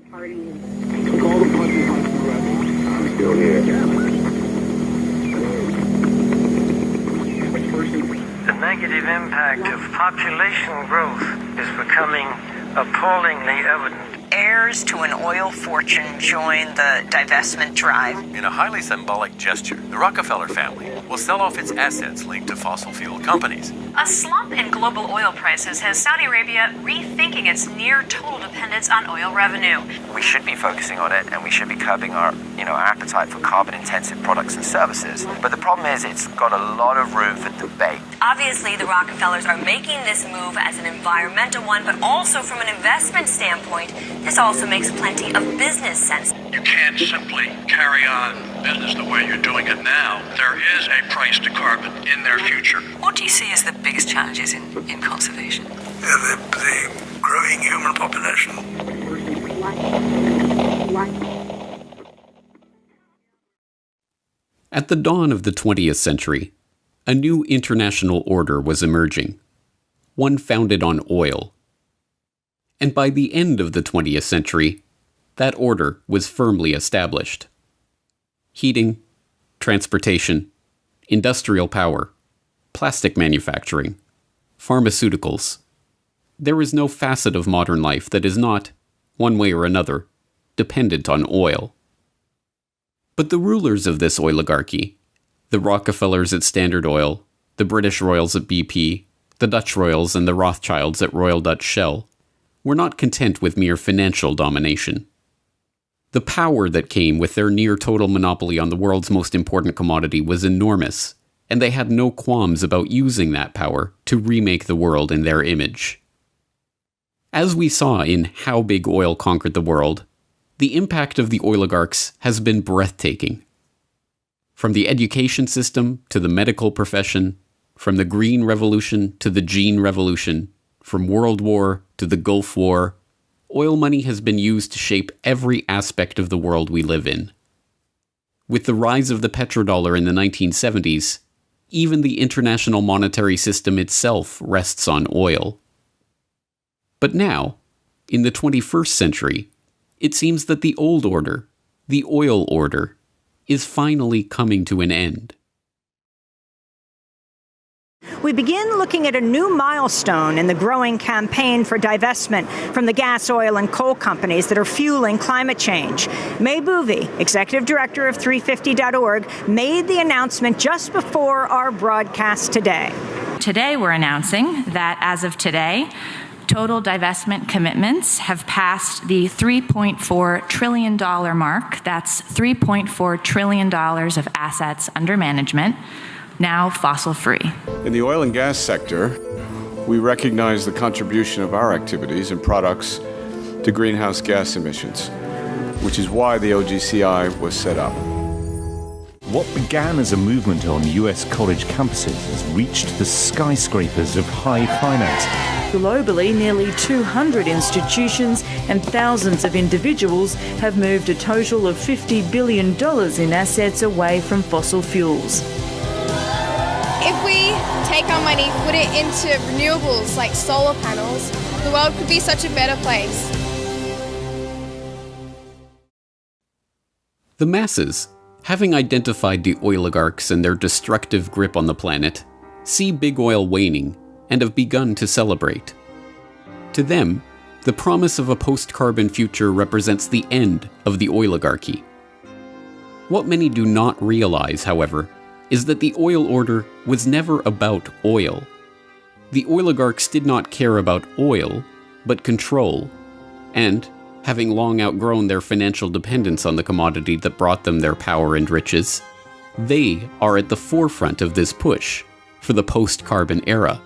Took all the punches on the rebels. I'm still here. The negative impact of population growth is becoming appallingly evident. Heirs to an oil fortune join the divestment drive. In a highly symbolic gesture, the Rockefeller family will sell off its assets linked to fossil fuel companies. A slump in global oil prices has Saudi Arabia rethinking its near total dependence on oil revenue. We should be focusing on it, and we should be curbing our appetite for carbon-intensive products and services. But the problem is it's got a lot of room for debate. Obviously, the Rockefellers are making this move as an environmental one, but also from an investment standpoint, this also makes plenty of business sense. You can't simply carry on business the way you're doing it now. There is a price to carbon in their future. What do you see as the biggest challenges in conservation? The growing human population. At the dawn of the 20th century, a new international order was emerging, one founded on oil. And by the end of the 20th century, that order was firmly established. Heating, transportation, industrial power, plastic manufacturing, pharmaceuticals. There is no facet of modern life that is not, one way or another, dependent on oil. But the rulers of this oligarchy, the Rockefellers at Standard Oil, the British royals at BP, the Dutch royals and the Rothschilds at Royal Dutch Shell, were not content with mere financial domination. The power that came with their near-total monopoly on the world's most important commodity was enormous, and they had no qualms about using that power to remake the world in their image. As we saw in How Big Oil Conquered the World, the impact of the oligarchs has been breathtaking. From the education system to the medical profession, from the Green Revolution to the Gene Revolution, from World War to the Gulf War, oil money has been used to shape every aspect of the world we live in. With the rise of the petrodollar in the 1970s, even the international monetary system itself rests on oil. But now, in the 21st century, it seems that the old order, the oil order, is finally coming to an end. We begin looking at a new milestone in the growing campaign for divestment from the gas, oil, and coal companies that are fueling climate change. May Boovy, executive director of 350.org, made the announcement just before our broadcast today. Today, we're announcing that as of today, total divestment commitments have passed the $3.4 trillion mark. That's $3.4 trillion of assets under management, now fossil-free. In the oil and gas sector, we recognize the contribution of our activities and products to greenhouse gas emissions, which is why the OGCI was set up. What began as a movement on US college campuses has reached the skyscrapers of high finance. Globally, nearly 200 institutions and thousands of individuals have moved a total of $50 billion in assets away from fossil fuels. If we take our money, put it into renewables like solar panels, the world could be such a better place. The masses, having identified the oligarchs and their destructive grip on the planet, see big oil waning and have begun to celebrate. To them, the promise of a post-carbon future represents the end of the oligarchy. What many do not realize, however, is that the oil order was never about oil. The oligarchs did not care about oil, but control, and, having long outgrown their financial dependence on the commodity that brought them their power and riches, they are at the forefront of this push for the post-carbon era.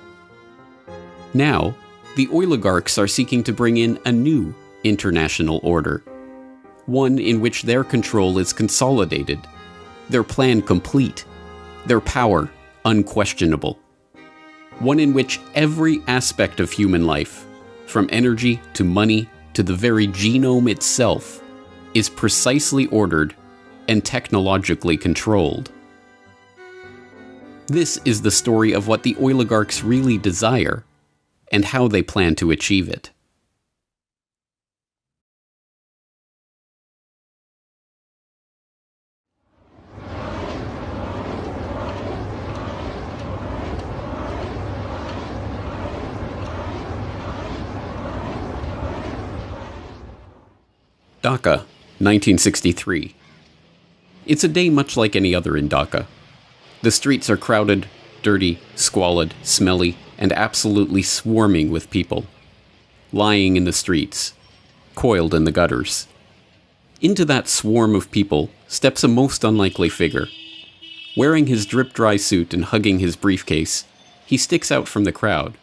Now, the oligarchs are seeking to bring in a new international order, one in which their control is consolidated, their plan complete, their power unquestionable. One in which every aspect of human life, from energy to money to the very genome itself, is precisely ordered and technologically controlled. This is the story of what the oligarchs really desire and how they plan to achieve it. Dhaka, 1963. It's a day much like any other in Dhaka. The streets are crowded, dirty, squalid, smelly, and absolutely swarming with people. Lying in the streets, coiled in the gutters. Into that swarm of people steps a most unlikely figure. Wearing his drip-dry suit and hugging his briefcase, he sticks out from the crowd.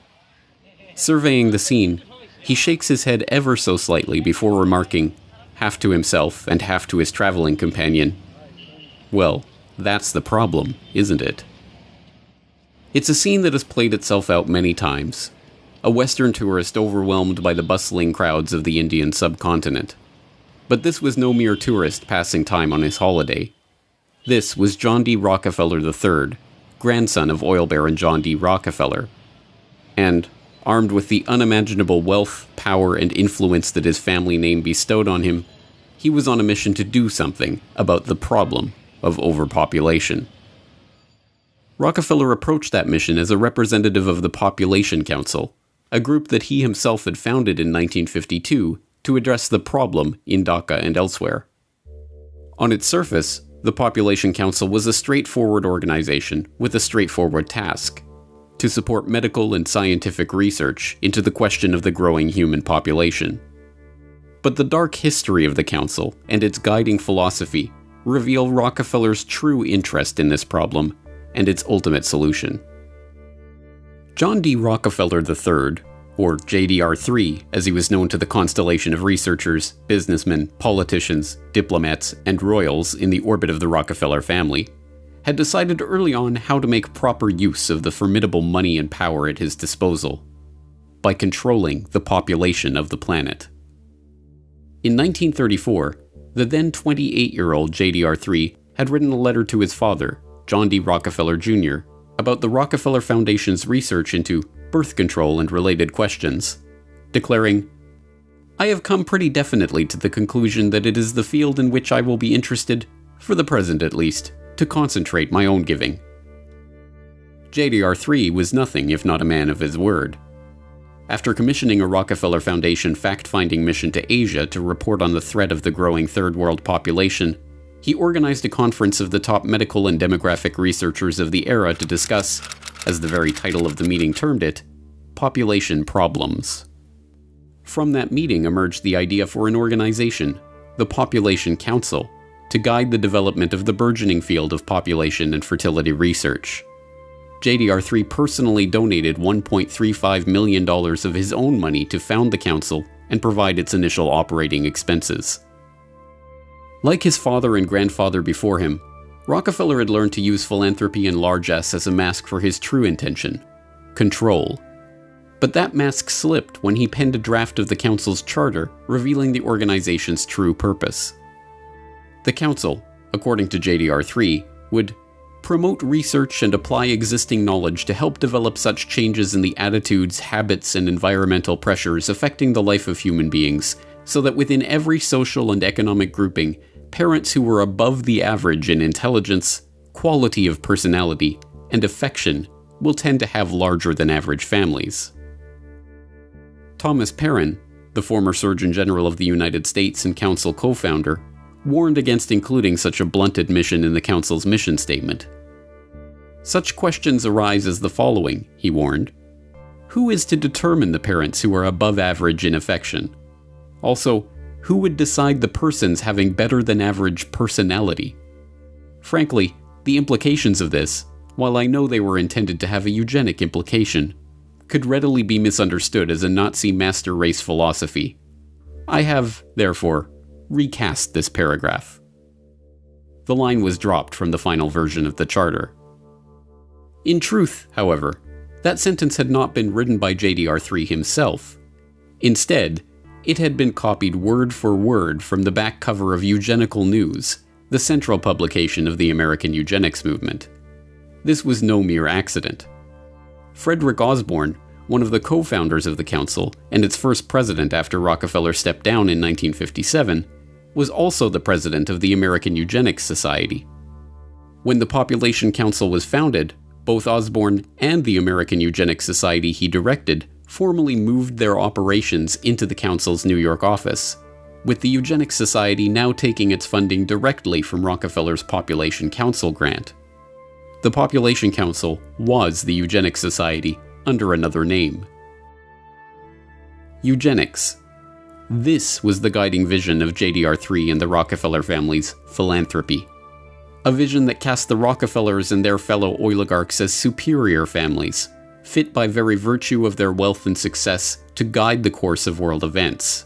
Surveying the scene, he shakes his head ever so slightly before remarking, half to himself and half to his traveling companion, "Well, that's the problem, isn't it?" It's a scene that has played itself out many times. A Western tourist overwhelmed by the bustling crowds of the Indian subcontinent. But this was no mere tourist passing time on his holiday. This was John D. Rockefeller III, grandson of oil baron John D. Rockefeller. And, armed with the unimaginable wealth, power, and influence that his family name bestowed on him, he was on a mission to do something about the problem of overpopulation. Rockefeller approached that mission as a representative of the Population Council, a group that he himself had founded in 1952 to address the problem in Dhaka and elsewhere. On its surface, the Population Council was a straightforward organization with a straightforward task: to support medical and scientific research into the question of the growing human population. But the dark history of the council and its guiding philosophy reveal Rockefeller's true interest in this problem and its ultimate solution. John D. Rockefeller III, or JDR3 as he was known to the constellation of researchers, businessmen, politicians, diplomats, and royals in the orbit of the Rockefeller family, had decided early on how to make proper use of the formidable money and power at his disposal, by controlling the population of the planet. In 1934, the then 28-year-old JDR3 had written a letter to his father, John D. Rockefeller Jr., about the Rockefeller Foundation's research into birth control and related questions, declaring, "I have come pretty definitely to the conclusion that it is the field in which I will be interested, for the present at least, to concentrate my own giving." JDR3 was nothing if not a man of his word. After commissioning a Rockefeller Foundation fact-finding mission to Asia to report on the threat of the growing Third World population, he organized a conference of the top medical and demographic researchers of the era to discuss, as the very title of the meeting termed it, population problems. From that meeting emerged the idea for an organization, the Population Council, to guide the development of the burgeoning field of population and fertility research. JDR3 personally donated $1.35 million of his own money to found the council and provide its initial operating expenses. Like his father and grandfather before him, Rockefeller had learned to use philanthropy and largesse as a mask for his true intention: control. But that mask slipped when he penned a draft of the council's charter revealing the organization's true purpose. The council, according to JDR3, would promote research and apply existing knowledge to help develop such changes in the attitudes, habits, and environmental pressures affecting the life of human beings, so that within every social and economic grouping, parents who were above the average in intelligence, quality of personality, and affection will tend to have larger than average families. Thomas Perrin, the former Surgeon General of the United States and council co-founder, warned against including such a blunt admission in the council's mission statement. Such questions arise as the following, he warned. Who is to determine the parents who are above average in affection? Also, who would decide the persons having better than average personality? Frankly, the implications of this, while I know they were intended to have a eugenic implication, could readily be misunderstood as a Nazi master race philosophy. I have, therefore, recast this paragraph. The line was dropped from the final version of the charter. In truth, however, that sentence had not been written by JDR3 himself. Instead, it had been copied word for word from the back cover of Eugenical News, the central publication of the American eugenics movement. This was no mere accident. Frederick Osborne, one of the co-founders of the council and its first president after Rockefeller stepped down in 1957, was also the president of the American Eugenics Society. When the Population Council was founded, both Osborne and the American Eugenics Society he directed formally moved their operations into the council's New York office, with the Eugenics Society now taking its funding directly from Rockefeller's Population Council grant. The Population Council was the Eugenics Society under another name. Eugenics. This was the guiding vision of JDR3 and the Rockefeller family's philanthropy. A vision that cast the Rockefellers and their fellow oligarchs as superior families, fit by very virtue of their wealth and success to guide the course of world events.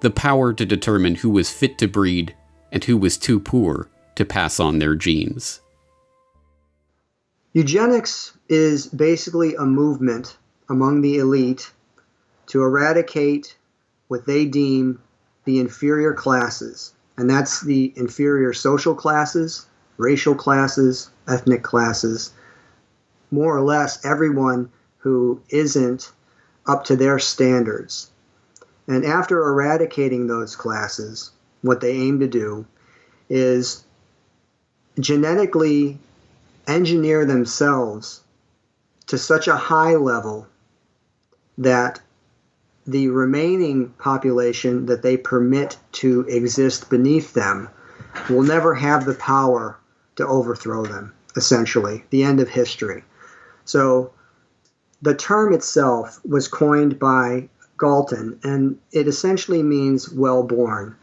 The power to determine who was fit to breed and who was too poor to pass on their genes. Eugenics is basically a movement among the elite to eradicate what they deem the inferior classes, and that's the inferior social classes, racial classes, ethnic classes, more or less everyone who isn't up to their standards. And after eradicating those classes, what they aim to do is genetically engineer themselves to such a high level that the remaining population that they permit to exist beneath them will never have the power to overthrow them, essentially, the end of history. So the term itself was coined by Galton, and it essentially means well-born.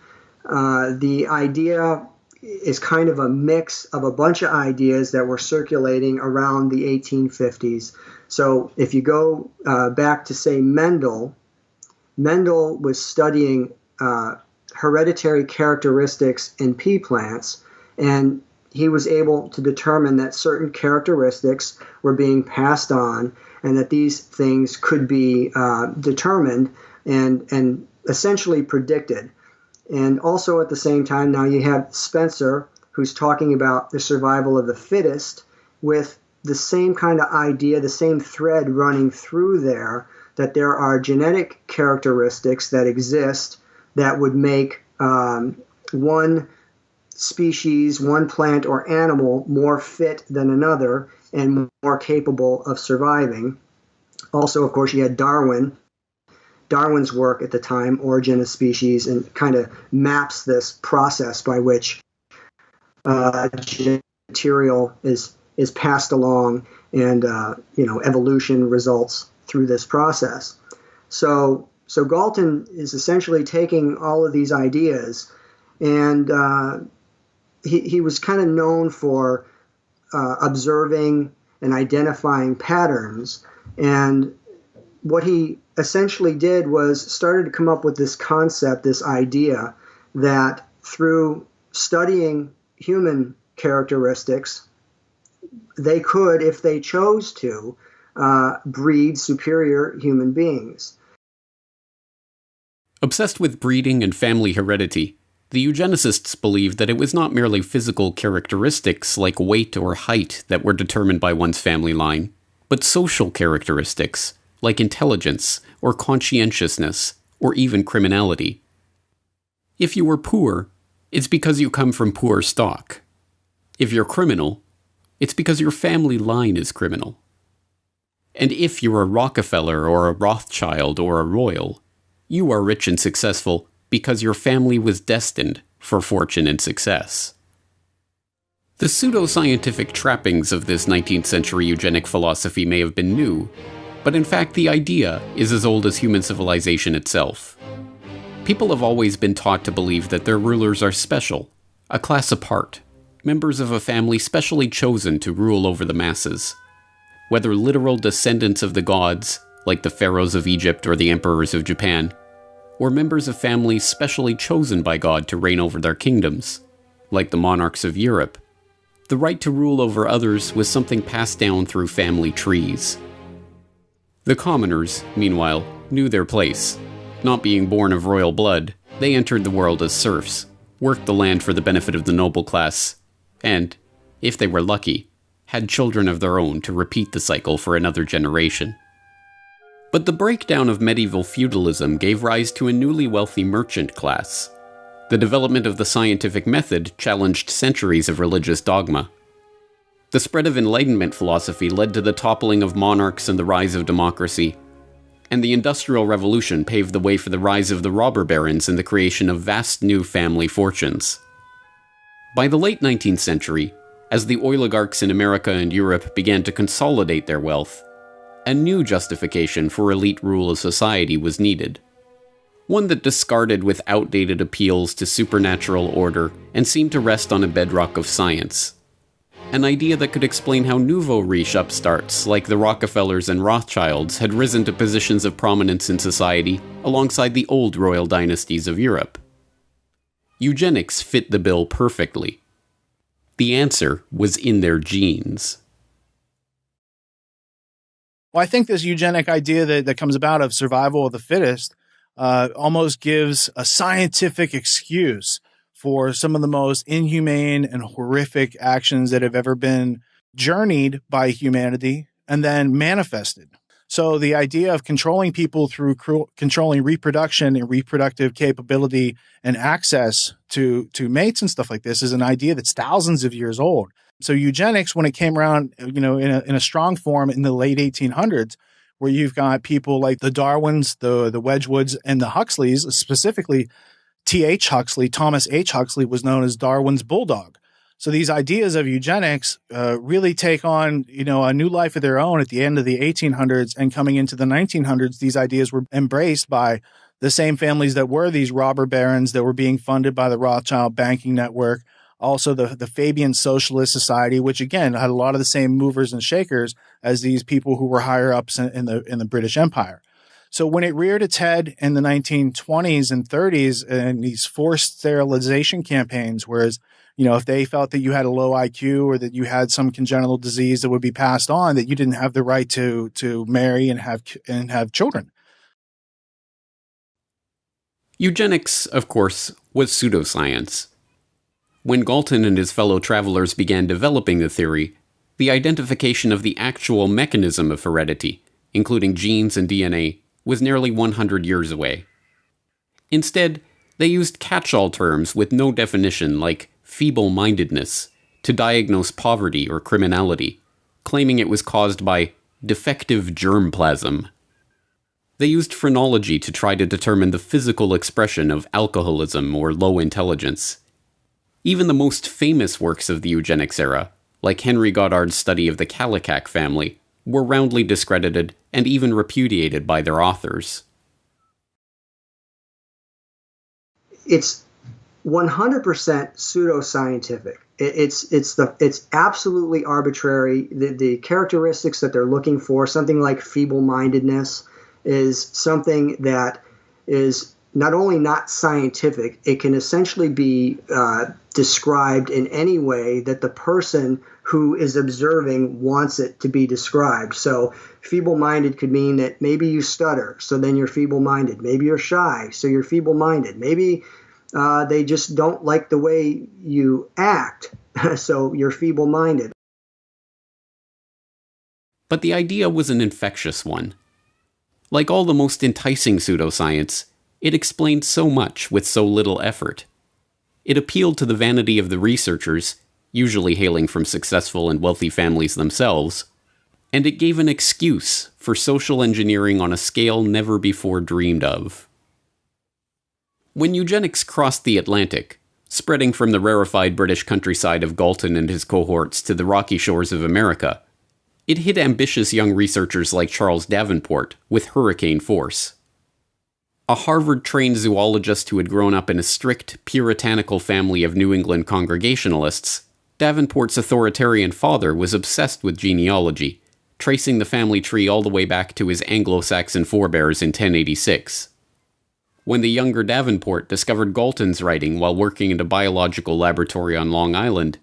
The idea is kind of a mix of a bunch of ideas that were circulating around the 1850s. So if you go back to, say, Mendel was studying hereditary characteristics in pea plants, and he was able to determine that certain characteristics were being passed on and that these things could be determined and essentially predicted. And also at the same time, now you have Spencer, who's talking about the survival of the fittest, with the same kind of idea, the same thread running through there, that there are genetic characteristics that exist that would make one species, one plant or animal more fit than another and more capable of surviving. Also, of course, you had Darwin's work at the time, Origin of Species, and kind of maps this process by which genetic material is passed along and evolution results through this process. So Galton is essentially taking all of these ideas, and he was kind of known for observing and identifying patterns. And what he essentially did was started to come up with this concept, this idea that through studying human characteristics, they could, if they chose to, breed superior human beings. Obsessed with breeding and family heredity, the eugenicists believed that it was not merely physical characteristics like weight or height that were determined by one's family line, but social characteristics like intelligence or conscientiousness or even criminality. If you were poor, it's because you come from poor stock. If you're criminal, it's because your family line is criminal. And if you're a Rockefeller or a Rothschild or a royal, you are rich and successful because your family was destined for fortune and success. The pseudoscientific trappings of this 19th century eugenic philosophy may have been new, but in fact the idea is as old as human civilization itself. People have always been taught to believe that their rulers are special, a class apart, members of a family specially chosen to rule over the masses. Whether literal descendants of the gods, like the pharaohs of Egypt or the emperors of Japan, or members of families specially chosen by God to reign over their kingdoms, like the monarchs of Europe, the right to rule over others was something passed down through family trees. The commoners, meanwhile, knew their place. Not being born of royal blood, they entered the world as serfs, worked the land for the benefit of the noble class, and, if they were lucky, had children of their own to repeat the cycle for another generation. But the breakdown of medieval feudalism gave rise to a newly wealthy merchant class. The development of the scientific method challenged centuries of religious dogma. The spread of Enlightenment philosophy led to the toppling of monarchs and the rise of democracy. and the Industrial Revolution paved the way for the rise of the robber barons and the creation of vast new family fortunes. By the late 19th century, as the oligarchs in America and Europe began to consolidate their wealth, a new justification for elite rule of society was needed. One that discarded with outdated appeals to supernatural order and seemed to rest on a bedrock of science. An idea that could explain how nouveau riche upstarts like the Rockefellers and Rothschilds had risen to positions of prominence in society alongside the old royal dynasties of Europe. Eugenics fit the bill perfectly. The answer was in their genes. Well, I think this eugenic idea that comes about of survival of the fittest almost gives a scientific excuse for some of the most inhumane and horrific actions that have ever been journeyed by humanity and then manifested. So the idea of controlling people through controlling reproduction and reproductive capability and access to mates and stuff like this is an idea that's thousands of years old. So eugenics, when it came around, in a strong form in the late 1800s, where you've got people like the Darwins, the Wedgwoods, and the Huxleys, specifically T.H. Huxley, Thomas H. Huxley was known as Darwin's bulldog. So these ideas of eugenics really take on, a new life of their own at the end of the 1800s, and coming into the 1900s, these ideas were embraced by the same families that were these robber barons that were being funded by the Rothschild banking network. Also the Fabian Socialist Society, which again had a lot of the same movers and shakers as these people who were higher ups in the British Empire. So when it reared its head in the 1920s and 30s and these forced sterilization campaigns, whereas, if they felt that you had a low IQ or that you had some congenital disease that would be passed on, that you didn't have the right to marry and have children. Eugenics, of course, was pseudoscience. When Galton and his fellow travelers began developing the theory, the identification of the actual mechanism of heredity, including genes and DNA, was nearly 100 years away. Instead, they used catch-all terms with no definition like feeble-mindedness to diagnose poverty or criminality, claiming it was caused by defective germplasm. They used phrenology to try to determine the physical expression of alcoholism or low intelligence. Even the most famous works of the eugenics era, like Henry Goddard's study of the Kallikak family, were roundly discredited and even repudiated by their authors. It's 100% pseudoscientific. It's absolutely arbitrary. The characteristics that they're looking for, something like feeble-mindedness, is something that is not only not scientific, it can essentially be described in any way that the person who is observing wants it to be described. So feeble-minded could mean that maybe you stutter, so then you're feeble-minded. Maybe you're shy, so you're feeble-minded. Maybe they just don't like the way you act, so you're feeble-minded. But the idea was an infectious one. Like all the most enticing pseudoscience, it explained so much with so little effort. It appealed to the vanity of the researchers, usually hailing from successful and wealthy families themselves, and it gave an excuse for social engineering on a scale never before dreamed of. When eugenics crossed the Atlantic, spreading from the rarefied British countryside of Galton and his cohorts to the rocky shores of America, it hit ambitious young researchers like Charles Davenport with hurricane force. A Harvard-trained zoologist who had grown up in a strict, puritanical family of New England Congregationalists, Davenport's authoritarian father was obsessed with genealogy, tracing the family tree all the way back to his Anglo-Saxon forebears in 1086. When the younger Davenport discovered Galton's writing while working in a biological laboratory on Long Island,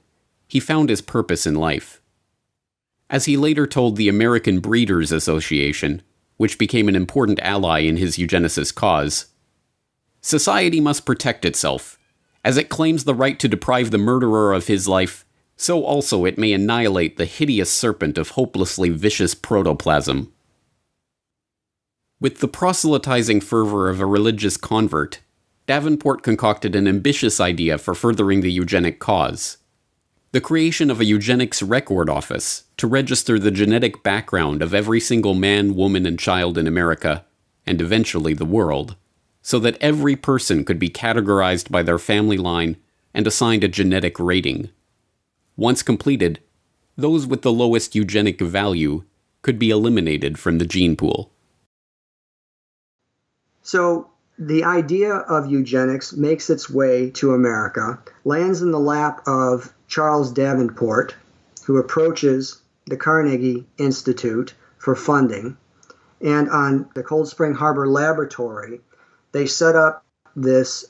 he found his purpose in life. As he later told the American Breeders Association, which became an important ally in his eugenicist cause, "Society must protect itself. As it claims the right to deprive the murderer of his life, so also it may annihilate the hideous serpent of hopelessly vicious protoplasm." With the proselytizing fervor of a religious convert, Davenport concocted an ambitious idea for furthering the eugenic cause: the creation of a eugenics record office to register the genetic background of every single man, woman, and child in America and eventually the world, so that every person could be categorized by their family line and assigned a genetic rating. Once completed, those with the lowest eugenic value could be eliminated from the gene pool. So the idea of eugenics makes its way to America, lands in the lap of Charles Davenport, who approaches the Carnegie Institute for funding. And on the Cold Spring Harbor Laboratory, they set up this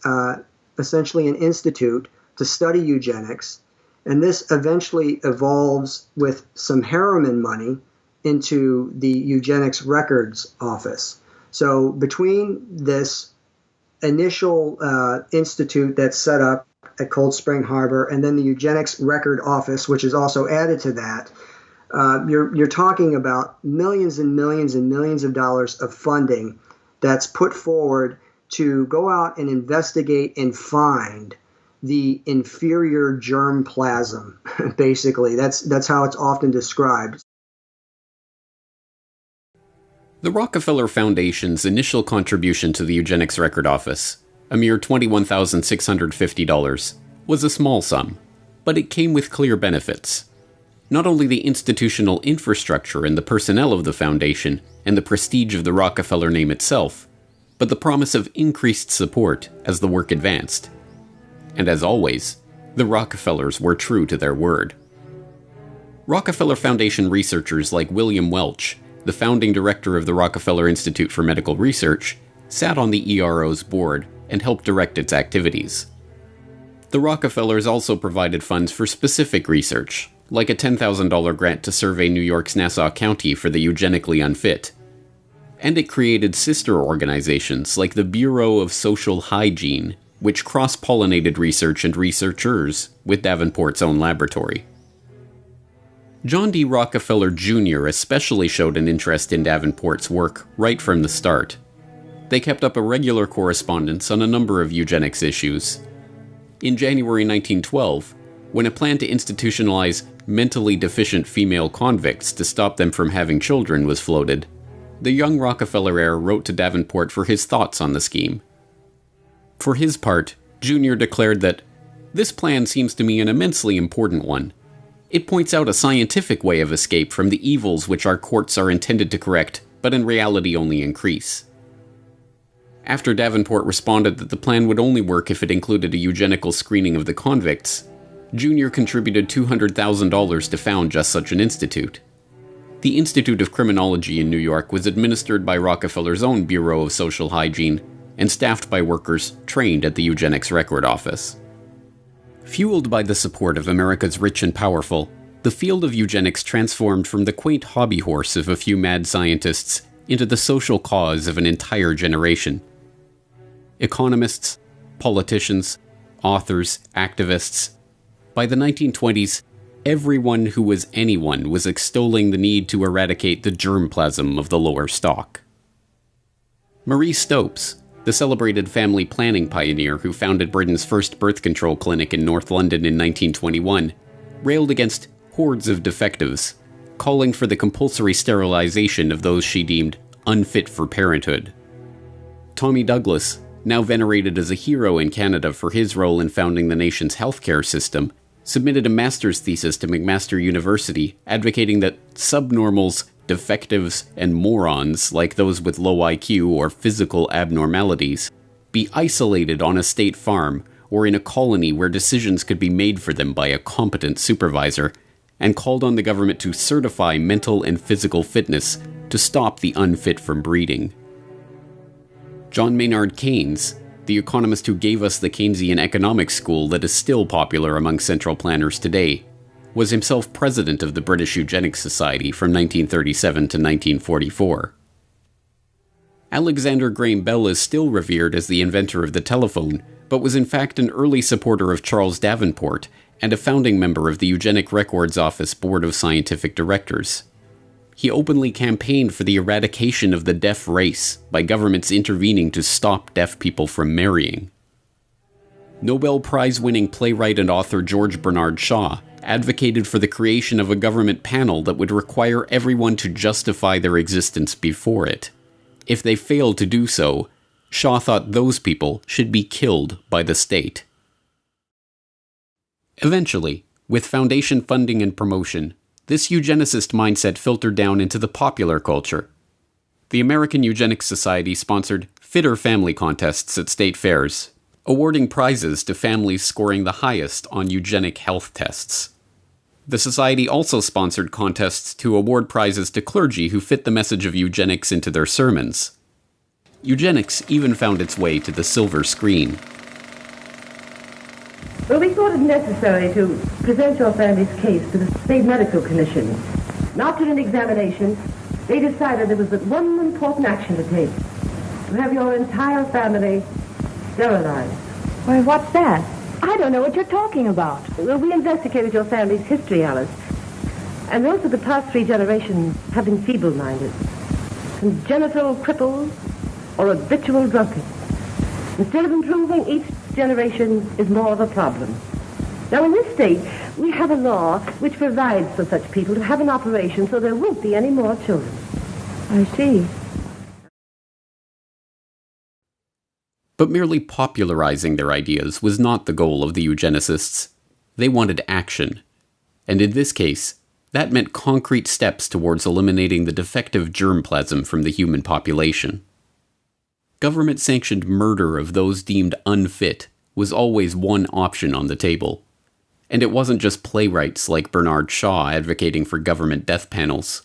essentially an institute to study eugenics. And this eventually evolves with some Harriman money into the Eugenics Records Office. So between this initial institute that's set up at Cold Spring Harbor and then the Eugenics Record Office, which is also added to that, you're talking about millions and millions and millions of dollars of funding that's put forward to go out and investigate and find the inferior germplasm. Basically, that's how it's often described. The Rockefeller Foundation's initial contribution to the Eugenics Record Office, a mere $21,650, was a small sum, but it came with clear benefits. Not only the institutional infrastructure and the personnel of the foundation and the prestige of the Rockefeller name itself, but the promise of increased support as the work advanced. And as always, the Rockefellers were true to their word. Rockefeller Foundation researchers like William Welch, the founding director of the Rockefeller Institute for Medical Research, sat on the ERO's board and helped direct its activities. The Rockefellers also provided funds for specific research, like a $10,000 grant to survey New York's Nassau County for the eugenically unfit. And it created sister organizations like the Bureau of Social Hygiene, which cross-pollinated research and researchers with Davenport's own laboratory. John D. Rockefeller Jr. especially showed an interest in Davenport's work right from the start. They kept up a regular correspondence on a number of eugenics issues. In January 1912, when a plan to institutionalize mentally deficient female convicts to stop them from having children was floated, the young Rockefeller heir wrote to Davenport for his thoughts on the scheme. For his part, Jr. declared that, "This plan seems to me an immensely important one. It points out a scientific way of escape from the evils which our courts are intended to correct, but in reality only increase." After Davenport responded that the plan would only work if it included a eugenical screening of the convicts, Jr. contributed $200,000 to found just such an institute. The Institute of Criminology in New York was administered by Rockefeller's own Bureau of Social Hygiene and staffed by workers trained at the Eugenics Record Office. Fueled by the support of America's rich and powerful, the field of eugenics transformed from the quaint hobby horse of a few mad scientists into the social cause of an entire generation. Economists, politicians, authors, activists. By the 1920s, everyone who was anyone was extolling the need to eradicate the germplasm of the lower stock. Marie Stopes, the celebrated family planning pioneer who founded Britain's first birth control clinic in North London in 1921, railed against hordes of defectives, calling for the compulsory sterilization of those she deemed unfit for parenthood. Tommy Douglas, now venerated as a hero in Canada for his role in founding the nation's healthcare system, submitted a master's thesis to McMaster University advocating that subnormals, defectives, and morons, like those with low IQ or physical abnormalities, be isolated on a state farm or in a colony where decisions could be made for them by a competent supervisor, and called on the government to certify mental and physical fitness to stop the unfit from breeding. John Maynard Keynes, the economist who gave us the Keynesian economics school that is still popular among central planners today, was himself president of the British Eugenics Society from 1937 to 1944. Alexander Graham Bell is still revered as the inventor of the telephone, but was in fact an early supporter of Charles Davenport and a founding member of the Eugenic Records Office Board of Scientific Directors. He openly campaigned for the eradication of the deaf race by governments intervening to stop deaf people from marrying. Nobel Prize-winning playwright and author George Bernard Shaw advocated for the creation of a government panel that would require everyone to justify their existence before it, If they failed to do so, Shaw thought those people should be killed by the state. Eventually, with foundation funding and promotion, this eugenicist mindset filtered down into the popular culture. The American Eugenics Society sponsored fitter family contests at state fairs, awarding prizes to families scoring the highest on eugenic health tests. The society also sponsored contests to award prizes to clergy who fit the message of eugenics into their sermons. Eugenics even found its way to the silver screen. Well, we thought it necessary to present your family's case to the State Medical Commission. And after an examination, they decided there was but one important action to take: to have your entire family sterilized. Why, what's that? I don't know what you're talking about. Well, we investigated your family's history, Alice. And most of the past 3 generations have been feeble-minded, congenital cripples, or habitual drunkards. Instead of improving, each generation is more of a problem. Now, in this state, we have a law which provides for such people to have an operation so there won't be any more children. I see. But merely popularizing their ideas was not the goal of the eugenicists. They wanted action. And in this case, that meant concrete steps towards eliminating the defective germplasm from the human population. Government-sanctioned murder of those deemed unfit was always one option on the table. And it wasn't just playwrights like Bernard Shaw advocating for government death panels.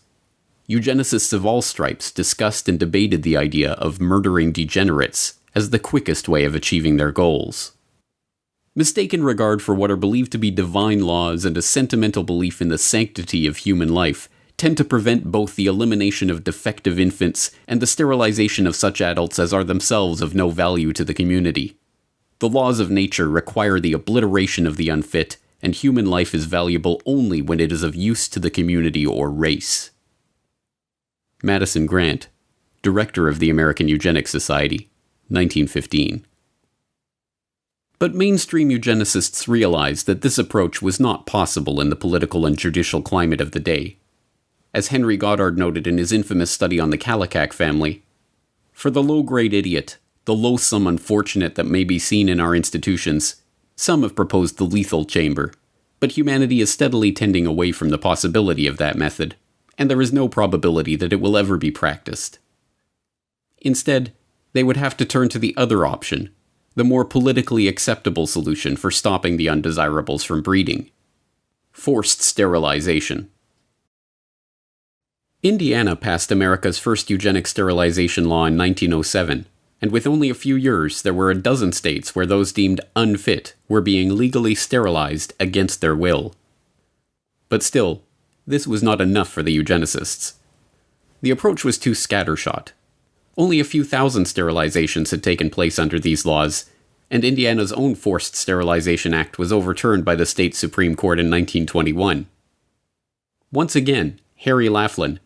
Eugenicists of all stripes discussed and debated the idea of murdering degenerates as the quickest way of achieving their goals. Mistaken regard for what are believed to be divine laws and a sentimental belief in the sanctity of human life tend to prevent both the elimination of defective infants and the sterilization of such adults as are themselves of no value to the community. The laws of nature require the obliteration of the unfit, and human life is valuable only when it is of use to the community or race. Madison Grant, Director of the American Eugenics Society, 1915. But mainstream eugenicists realized that this approach was not possible in the political and judicial climate of the day. As Henry Goddard noted in his infamous study on the Kallikak family, "For the low-grade idiot, the loathsome unfortunate that may be seen in our institutions, some have proposed the lethal chamber, but humanity is steadily tending away from the possibility of that method, and there is no probability that it will ever be practiced. Instead, they would have to turn to the other option, the more politically acceptable solution for stopping the undesirables from breeding: forced sterilization." Indiana passed America's first eugenic sterilization law in 1907, and with only a few years, there were a dozen states where those deemed unfit were being legally sterilized against their will. But still, this was not enough for the eugenicists. The approach was too scattershot. Only a few thousand sterilizations had taken place under these laws, and Indiana's own Forced Sterilization Act was overturned by the state Supreme Court in 1921. Once again, Harry Laughlin,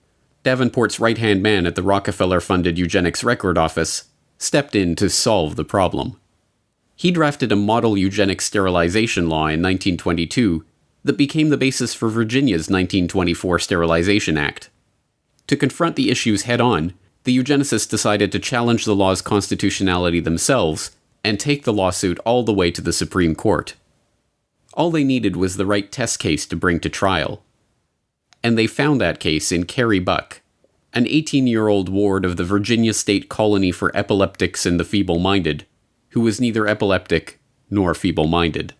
Davenport's right-hand man at the Rockefeller-funded Eugenics Record Office, stepped in to solve the problem. He drafted a model eugenics sterilization law in 1922 that became the basis for Virginia's 1924 Sterilization Act. To confront the issues head-on, the eugenicists decided to challenge the law's constitutionality themselves and take the lawsuit all the way to the Supreme Court. All they needed was the right test case to bring to trial. And they found that case in Carrie Buck, an 18-year-old ward of the Virginia State Colony for Epileptics and the Feeble-Minded, who was neither epileptic nor feeble-minded.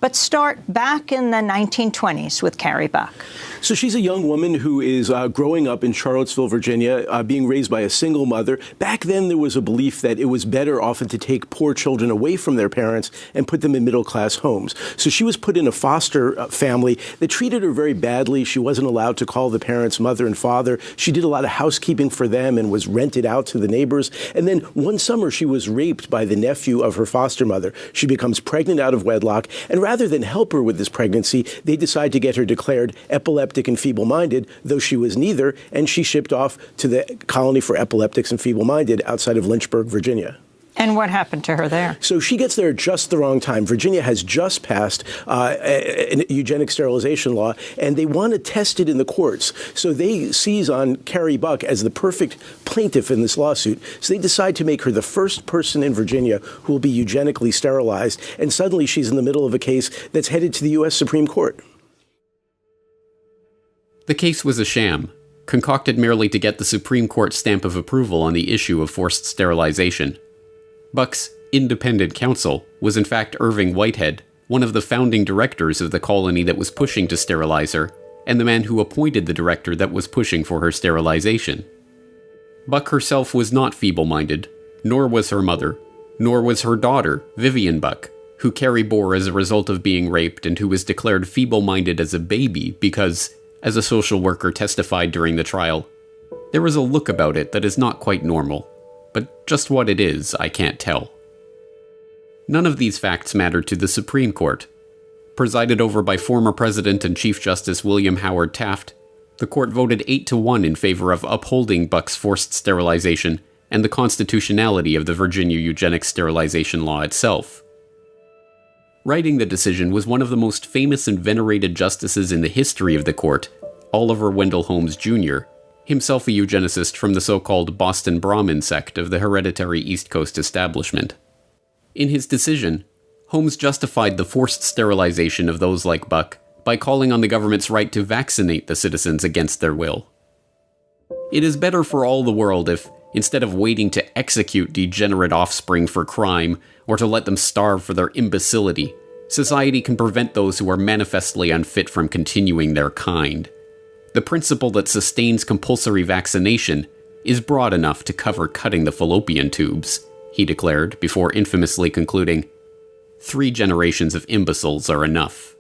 But start back in the 1920s with Carrie Buck. So she's a young woman who is growing up in Charlottesville, Virginia, being raised by a single mother. Back then, there was a belief that it was better often to take poor children away from their parents and put them in middle-class homes. So she was put in a foster family that treated her very badly. She wasn't allowed to call the parents mother and father. She did a lot of housekeeping for them and was rented out to the neighbors. And then one summer, she was raped by the nephew of her foster mother. She becomes pregnant out of wedlock, and rather than help her with this pregnancy, they decide to get her declared epileptic and feeble-minded, though she was neither, and she shipped off to the Colony for Epileptics and Feeble-Minded outside of Lynchburg, Virginia. And what happened to her there? So she gets there at just the wrong time. Virginia has just passed a eugenic sterilization law, and they want to test it in the courts. So they seize on Carrie Buck as the perfect plaintiff in this lawsuit. So they decide to make her the first person in Virginia who will be eugenically sterilized. And suddenly she's in the middle of a case that's headed to the U.S. Supreme Court. The case was a sham, concocted merely to get the Supreme Court stamp of approval on the issue of forced sterilization. Buck's independent counsel was in fact Irving Whitehead, one of the founding directors of the colony that was pushing to sterilize her, and the man who appointed the director that was pushing for her sterilization. Buck herself was not feeble-minded, nor was her mother, nor was her daughter, Vivian Buck, who Carrie bore as a result of being raped and who was declared feeble-minded as a baby because, as a social worker testified during the trial, there was a look about it that is not quite normal. But just what it is, I can't tell. None of these facts mattered to the Supreme Court. Presided over by former President and Chief Justice William Howard Taft, the court voted 8-1 in favor of upholding Buck's forced sterilization and the constitutionality of the Virginia eugenics sterilization law itself. Writing the decision was one of the most famous and venerated justices in the history of the court, Oliver Wendell Holmes Jr., himself a eugenicist from the so-called Boston Brahmin sect of the hereditary East Coast establishment. In his decision, Holmes justified the forced sterilization of those like Buck by calling on the government's right to vaccinate the citizens against their will. It is better for all the world if, instead of waiting to execute degenerate offspring for crime or to let them starve for their imbecility, society can prevent those who are manifestly unfit from continuing their kind. The principle that sustains compulsory vaccination is broad enough to cover cutting the fallopian tubes, he declared before infamously concluding, 3 generations of imbeciles are enough.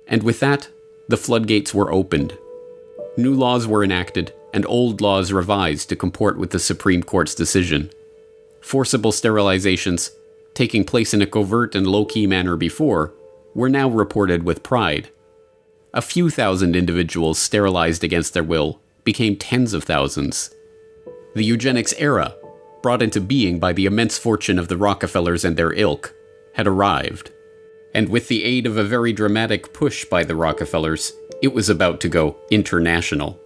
And with that, the floodgates were opened. New laws were enacted, and old laws revised to comport with the Supreme Court's decision. Forcible sterilizations, taking place in a covert and low-key manner before, were now reported with pride. A few thousand individuals sterilized against their will became tens of thousands. The eugenics era, brought into being by the immense fortune of the Rockefellers and their ilk, had arrived. And with the aid of a very dramatic push by the Rockefellers, it was about to go international.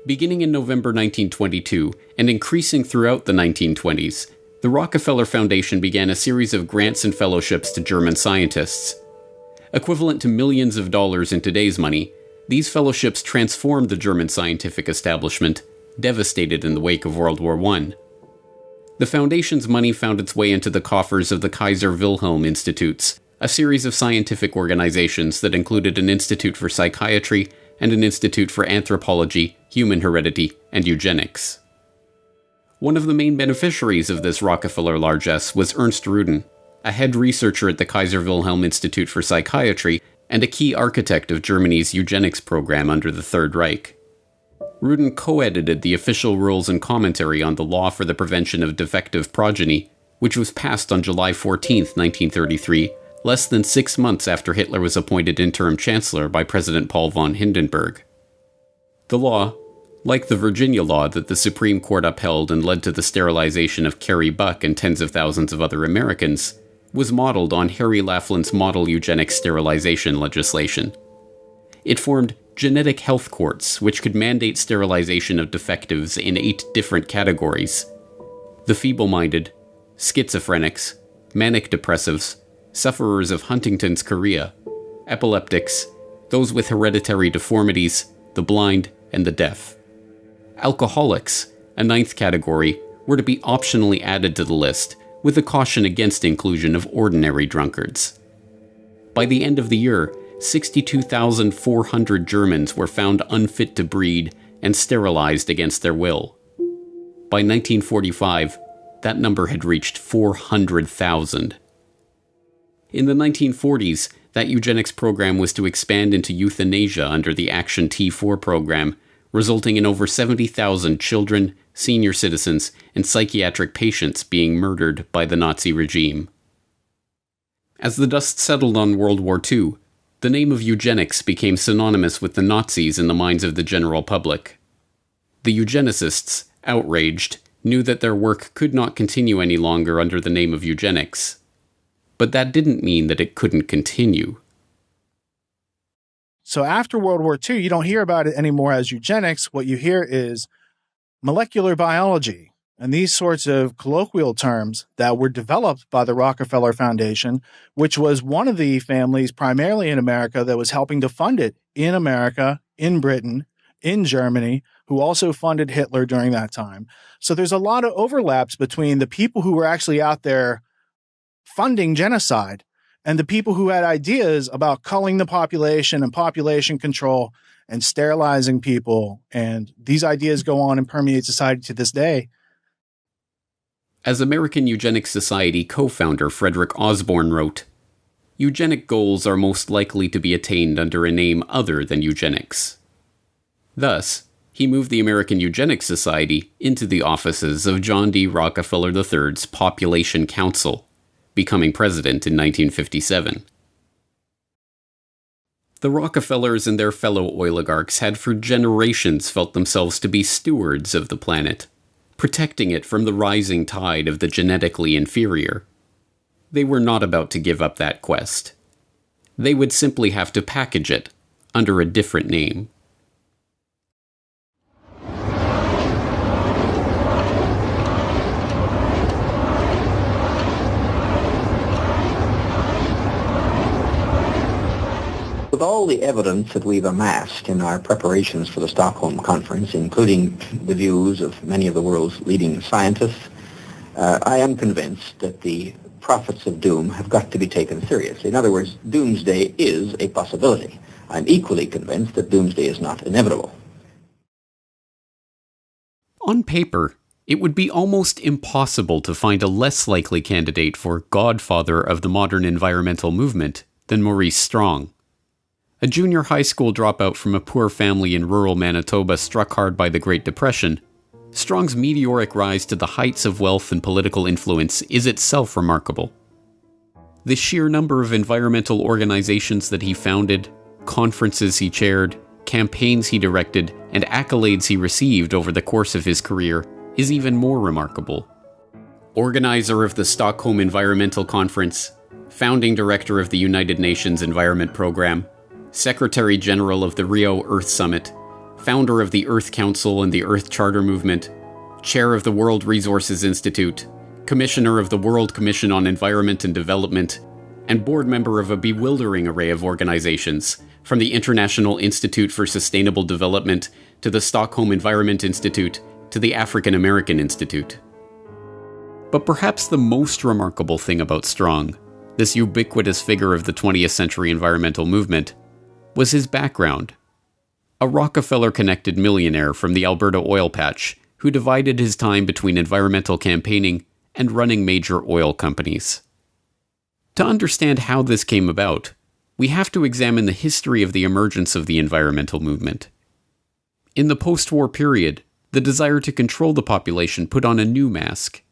Beginning in November 1922 and increasing throughout the 1920s, the Rockefeller Foundation began a series of grants and fellowships to German scientists. Equivalent to millions of dollars in today's money, these fellowships transformed the German scientific establishment, devastated in the wake of World War I. The Foundation's money found its way into the coffers of the Kaiser Wilhelm Institutes, a series of scientific organizations that included an institute for psychiatry and an institute for anthropology, human heredity, and eugenics. One of the main beneficiaries of this Rockefeller largesse was Ernst Rudin, a head researcher at the Kaiser Wilhelm Institute for Psychiatry and a key architect of Germany's eugenics program under the Third Reich. Rudin co-edited the official rules and commentary on the law for the prevention of defective progeny, which was passed on July 14, 1933, less than 6 months after Hitler was appointed interim chancellor by President Paul von Hindenburg. The law, like the Virginia law that the Supreme Court upheld and led to the sterilization of Carrie Buck and tens of thousands of other Americans, was modeled on Harry Laughlин's model eugenics sterilization legislation. It formed genetic health courts which could mandate sterilization of defectives in 8 different categories: the feeble-minded, schizophrenics, manic depressives, sufferers of Huntington's chorea, epileptics, those with hereditary deformities, the blind, and the deaf. Alcoholics, a 9th category, were to be optionally added to the list, with a caution against inclusion of ordinary drunkards. By the end of the year, 62,400 Germans were found unfit to breed and sterilized against their will. By 1945, that number had reached 400,000. In the 1940s, that eugenics program was to expand into euthanasia under the Action T4 program, resulting in over 70,000 children, senior citizens, and psychiatric patients being murdered by the Nazi regime. As the dust settled on World War II, the name of eugenics became synonymous with the Nazis in the minds of the general public. The eugenicists, outraged, knew that their work could not continue any longer under the name of eugenics. But that didn't mean that it couldn't continue. So after World War II, you don't hear about it anymore as eugenics. What you hear is molecular biology and these sorts of colloquial terms that were developed by the Rockefeller Foundation, which was one of the families primarily in America that was helping to fund it in America, in Britain, in Germany, who also funded Hitler during that time. So there's a lot of overlaps between the people who were actually out there funding genocide and the people who had ideas about culling the population and population control and sterilizing people. And these ideas go on and permeate society to this day. As American Eugenics Society co-founder Frederick Osborne wrote, "Eugenic goals are most likely to be attained under a name other than eugenics." Thus, he moved the American Eugenics Society into the offices of John D. Rockefeller III's Population Council, becoming president in 1957. The Rockefellers and their fellow oligarchs had for generations felt themselves to be stewards of the planet, protecting it from the rising tide of the genetically inferior. They were not about to give up that quest. They would simply have to package it under a different name. With all the evidence that we've amassed in our preparations for the Stockholm Conference, including the views of many of the world's leading scientists, I am convinced that the prophets of doom have got to be taken seriously. In other words, doomsday is a possibility. I'm equally convinced that doomsday is not inevitable. On paper, it would be almost impossible to find a less likely candidate for godfather of the modern environmental movement than Maurice Strong. A junior high school dropout from a poor family in rural Manitoba struck hard by the Great Depression, Strong's meteoric rise to the heights of wealth and political influence is itself remarkable. The sheer number of environmental organizations that he founded, conferences he chaired, campaigns he directed, and accolades he received over the course of his career is even more remarkable. Organizer of the Stockholm Environmental Conference, founding director of the United Nations Environment Program, Secretary General of the Rio Earth Summit, founder of the Earth Council and the Earth Charter Movement, chair of the World Resources Institute, commissioner of the World Commission on Environment and Development, and board member of a bewildering array of organizations, from the International Institute for Sustainable Development to the Stockholm Environment Institute to the African American Institute. But perhaps the most remarkable thing about Strong, this ubiquitous figure of the 20th century environmental movement, was his background. A Rockefeller-connected millionaire from the Alberta oil patch who divided his time between environmental campaigning and running major oil companies. To understand how this came about, we have to examine the history of the emergence of the environmental movement. In the post-war period, the desire to control the population put on a new mask,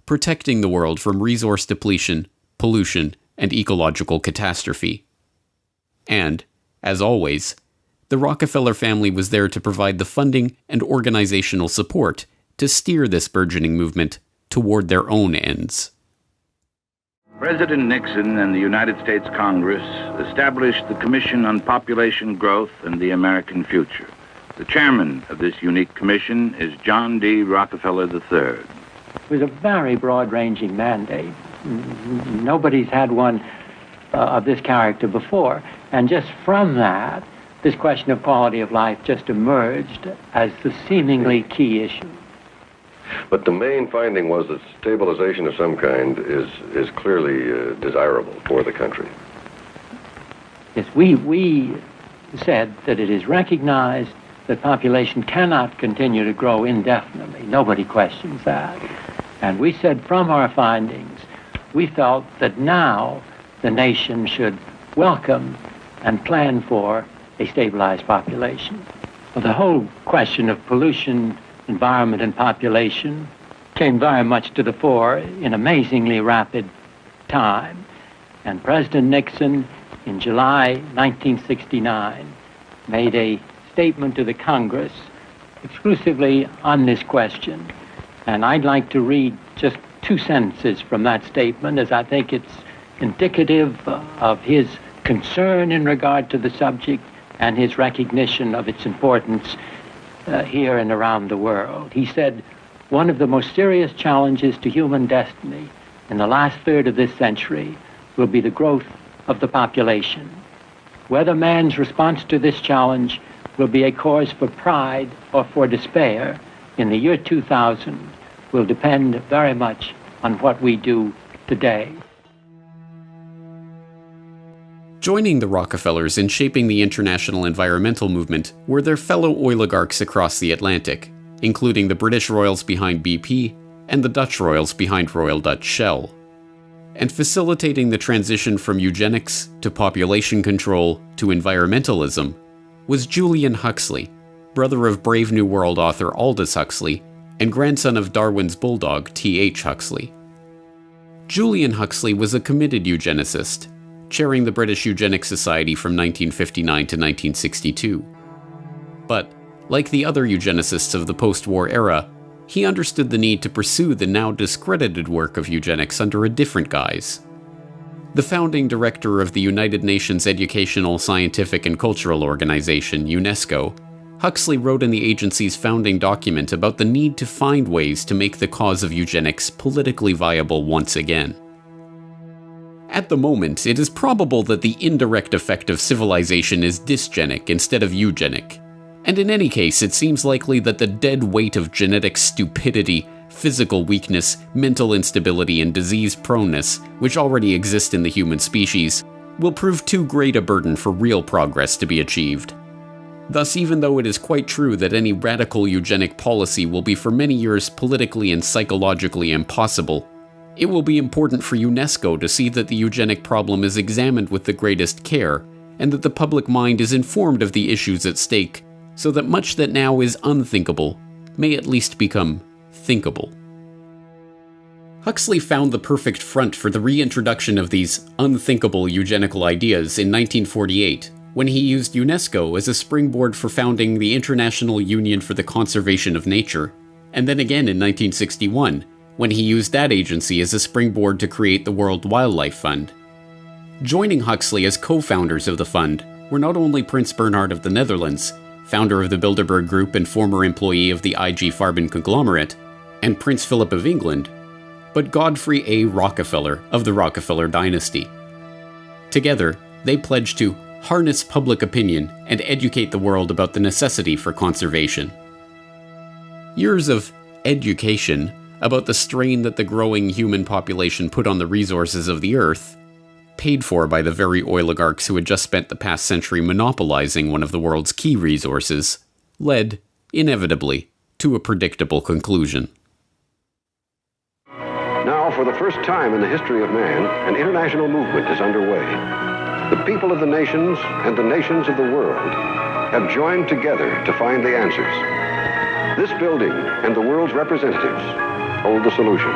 protecting the world from resource depletion, pollution, and ecological catastrophe. And, as always, the Rockefeller family was there to provide the funding and organizational support to steer this burgeoning movement toward their own ends. President Nixon and the United States Congress established the Commission on Population Growth and the American Future. The chairman of this unique commission is John D. Rockefeller III. It was a very broad-ranging mandate. Nobody's had one of this character before. And just from that, this question of quality of life just emerged as the seemingly key issue. But the main finding was that stabilization of some kind is clearly desirable for the country. Yes, we said that it is recognized that population cannot continue to grow indefinitely. Nobody questions that. And we said from our findings, we felt that now the nation should welcome and plan for a stabilized population. Well, the whole question of pollution, environment, and population came very much to the fore in amazingly rapid time. And President Nixon, in July 1969, made a statement to the Congress exclusively on this question. And I'd like to read just 2 sentences from that statement, as I think it's indicative of his concern in regard to the subject and his recognition of its importance here and around the world. He said, "One of the most serious challenges to human destiny in the last third of this century will be the growth of the population. Whether man's response to this challenge will be a cause for pride or for despair in the year 2000 will depend very much on what we do today." Joining the Rockefellers in shaping the international environmental movement were their fellow oligarchs across the Atlantic, including the British royals behind BP and the Dutch royals behind Royal Dutch Shell. And facilitating the transition from eugenics to population control to environmentalism was Julian Huxley, brother of Brave New World author Aldous Huxley and grandson of Darwin's bulldog T.H. Huxley. Julian Huxley was a committed eugenicist, chairing the British Eugenics Society from 1959 to 1962. But, like the other eugenicists of the post-war era, he understood the need to pursue the now discredited work of eugenics under a different guise. The founding director of the United Nations Educational, Scientific and Cultural Organization, UNESCO, Huxley wrote in the agency's founding document about the need to find ways to make the cause of eugenics politically viable once again. At the moment, it is probable that the indirect effect of civilization is dysgenic instead of eugenic. And in any case, it seems likely that the dead weight of genetic stupidity, physical weakness, mental instability, and disease proneness, which already exist in the human species, will prove too great a burden for real progress to be achieved. Thus, even though it is quite true that any radical eugenic policy will be for many years politically and psychologically impossible, it will be important for UNESCO to see that the eugenic problem is examined with the greatest care, and that the public mind is informed of the issues at stake, so that much that now is unthinkable may at least become thinkable. Huxley found the perfect front for the reintroduction of these unthinkable eugenical ideas in 1948, when he used UNESCO as a springboard for founding the International Union for the Conservation of Nature, and then again in 1961, when he used that agency as a springboard to create the World Wildlife Fund. Joining Huxley as co-founders of the fund were not only Prince Bernhard of the Netherlands, founder of the Bilderberg Group and former employee of the IG Farben conglomerate, and Prince Philip of England, but Godfrey A. Rockefeller of the Rockefeller dynasty. Together, they pledged to harness public opinion and educate the world about the necessity for conservation. Years of education about the strain that the growing human population put on the resources of the earth, paid for by the very oligarchs who had just spent the past century monopolizing one of the world's key resources, led, inevitably, to a predictable conclusion. Now, for the first time in the history of man, an international movement is underway. The people of the nations and the nations of the world have joined together to find the answers. This building and the world's representatives hold the solution.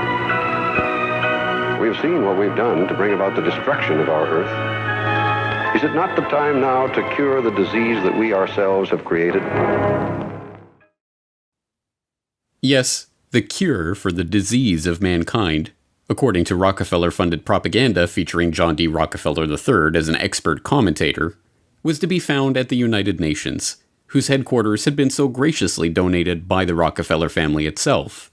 We have seen what we've done to bring about the destruction of our Earth. Is it not the time now to cure the disease that we ourselves have created? Yes, the cure for the disease of mankind, according to Rockefeller-funded propaganda featuring John D. Rockefeller III as an expert commentator, was to be found at the United Nations, whose headquarters had been so graciously donated by the Rockefeller family itself.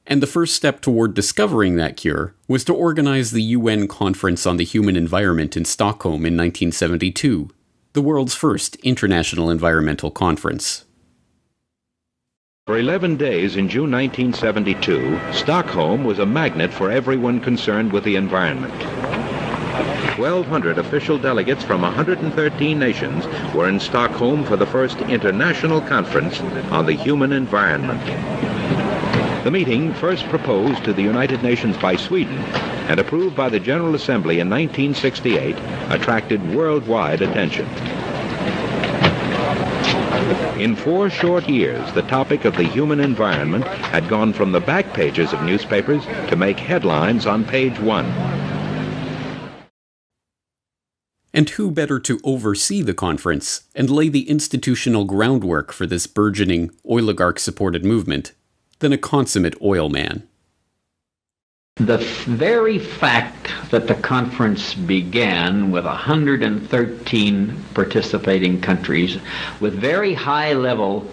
And the first step toward discovering that cure was to organize the UN Conference on the Human Environment in Stockholm in 1972, the world's first international environmental conference. For 11 days in June 1972, Stockholm was a magnet for everyone concerned with the environment. 1,200 official delegates from 113 nations were in Stockholm for the first international conference on the human environment. The meeting, first proposed to the United Nations by Sweden and approved by the General Assembly in 1968, attracted worldwide attention. In 4 short years, the topic of the human environment had gone from the back pages of newspapers to make headlines on page 1. And who better to oversee the conference and lay the institutional groundwork for this burgeoning, oligarch-supported movement than a consummate oil man. The very fact that the conference began with 113 participating countries with very high-level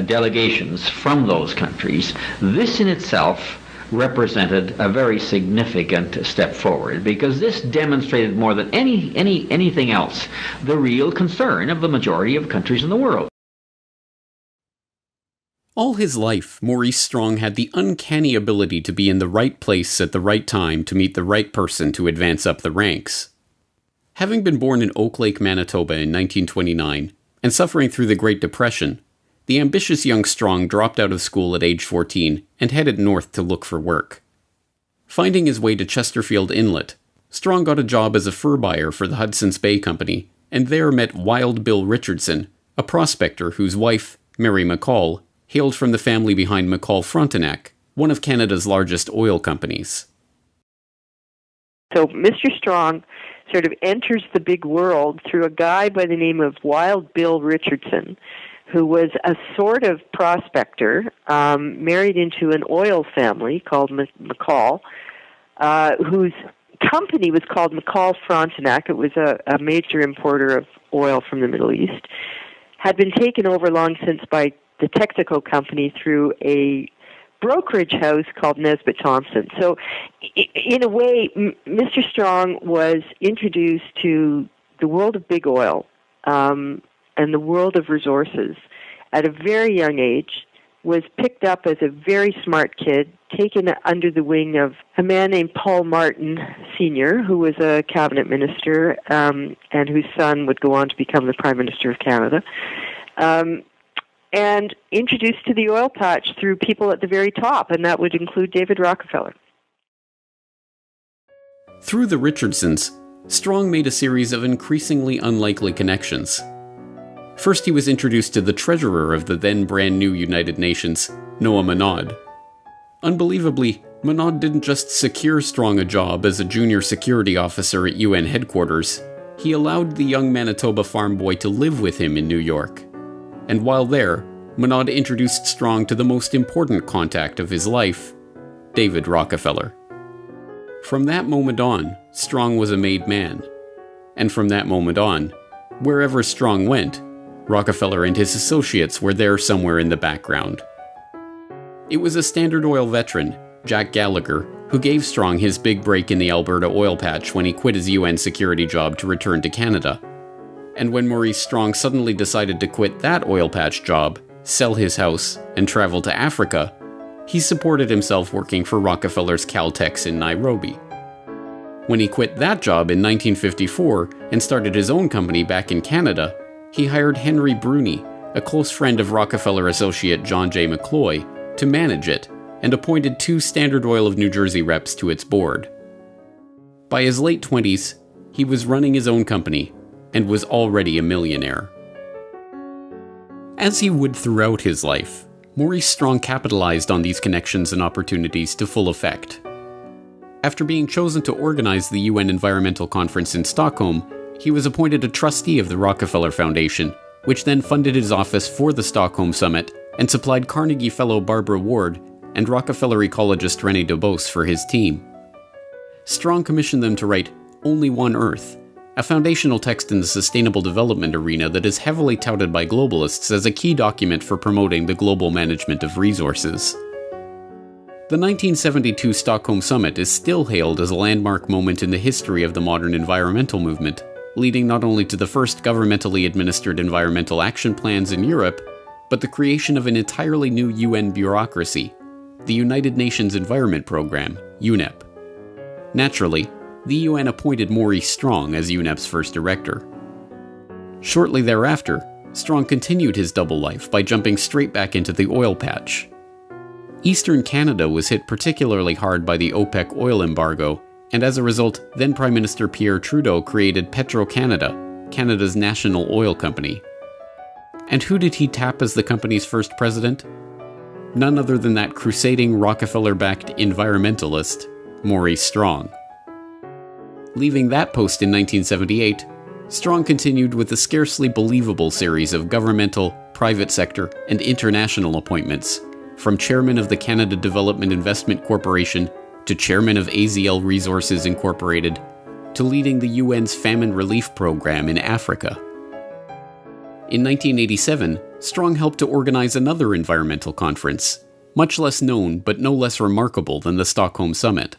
delegations from those countries, this in itself represented a very significant step forward, because this demonstrated more than anything else the real concern of the majority of countries in the world. All his life, Maurice Strong had the uncanny ability to be in the right place at the right time to meet the right person to advance up the ranks. Having been born in Oak Lake, Manitoba in 1929, and suffering through the Great Depression, the ambitious young Strong dropped out of school at age 14 and headed north to look for work. Finding his way to Chesterfield Inlet, Strong got a job as a fur buyer for the Hudson's Bay Company, and there met Wild Bill Richardson, a prospector whose wife, Mary McCall, hailed from the family behind McCall Frontenac, one of Canada's largest oil companies. So Mr. Strong sort of enters the big world through a guy by the name of Wild Bill Richardson, who was a sort of prospector, married into an oil family called McCall, whose company was called McCall Frontenac. It was a major importer of oil from the Middle East. Had been taken over long since by the Texaco Company through a brokerage house called Nesbitt Thompson. So, in a way, Mr. Strong was introduced to the world of big oil and the world of resources at a very young age, was picked up as a very smart kid, taken under the wing of a man named Paul Martin Sr., who was a cabinet minister and whose son would go on to become the Prime Minister of Canada. And introduced to the oil patch through people at the very top, and that would include David Rockefeller. Through the Richardsons, Strong made a series of increasingly unlikely connections. First, he was introduced to the treasurer of the then brand new United Nations, Noah Monod. Unbelievably, Monod didn't just secure Strong a job as a junior security officer at UN headquarters, he allowed the young Manitoba farm boy to live with him in New York. And while there, Monod introduced Strong to the most important contact of his life, David Rockefeller. From that moment on, Strong was a made man. And from that moment on, wherever Strong went, Rockefeller and his associates were there somewhere in the background. It was a Standard Oil veteran, Jack Gallagher, who gave Strong his big break in the Alberta oil patch when he quit his UN security job to return to Canada. And when Maurice Strong suddenly decided to quit that oil patch job, sell his house, and travel to Africa, he supported himself working for Rockefeller's Caltex in Nairobi. When he quit that job in 1954 and started his own company back in Canada, he hired Henry Bruni, a close friend of Rockefeller associate John J. McCloy, to manage it, and appointed 2 Standard Oil of New Jersey reps to its board. By his late 20s, he was running his own company, and was already a millionaire. As he would throughout his life, Maurice Strong capitalized on these connections and opportunities to full effect. After being chosen to organize the UN Environmental Conference in Stockholm, he was appointed a trustee of the Rockefeller Foundation, which then funded his office for the Stockholm Summit and supplied Carnegie Fellow Barbara Ward and Rockefeller ecologist René Dubos for his team. Strong commissioned them to write Only One Earth, a foundational text in the sustainable development arena that is heavily touted by globalists as a key document for promoting the global management of resources. The 1972 Stockholm Summit is still hailed as a landmark moment in the history of the modern environmental movement, leading not only to the first governmentally administered environmental action plans in Europe, but the creation of an entirely new UN bureaucracy, the United Nations Environment Programme, UNEP. Naturally, the UN appointed Maurice Strong as UNEP's first director. Shortly thereafter, Strong continued his double life by jumping straight back into the oil patch. Eastern Canada was hit particularly hard by the OPEC oil embargo, and as a result, then Prime Minister Pierre Trudeau created Petro-Canada, Canada's national oil company. And who did he tap as the company's first president? None other than that crusading Rockefeller-backed environmentalist, Maurice Strong. Leaving that post in 1978, Strong continued with a scarcely believable series of governmental, private sector, and international appointments, from chairman of the Canada Development Investment Corporation to chairman of AZL Resources Incorporated to leading the UN's famine relief program in Africa. In 1987, Strong helped to organize another environmental conference, much less known but no less remarkable than the Stockholm Summit.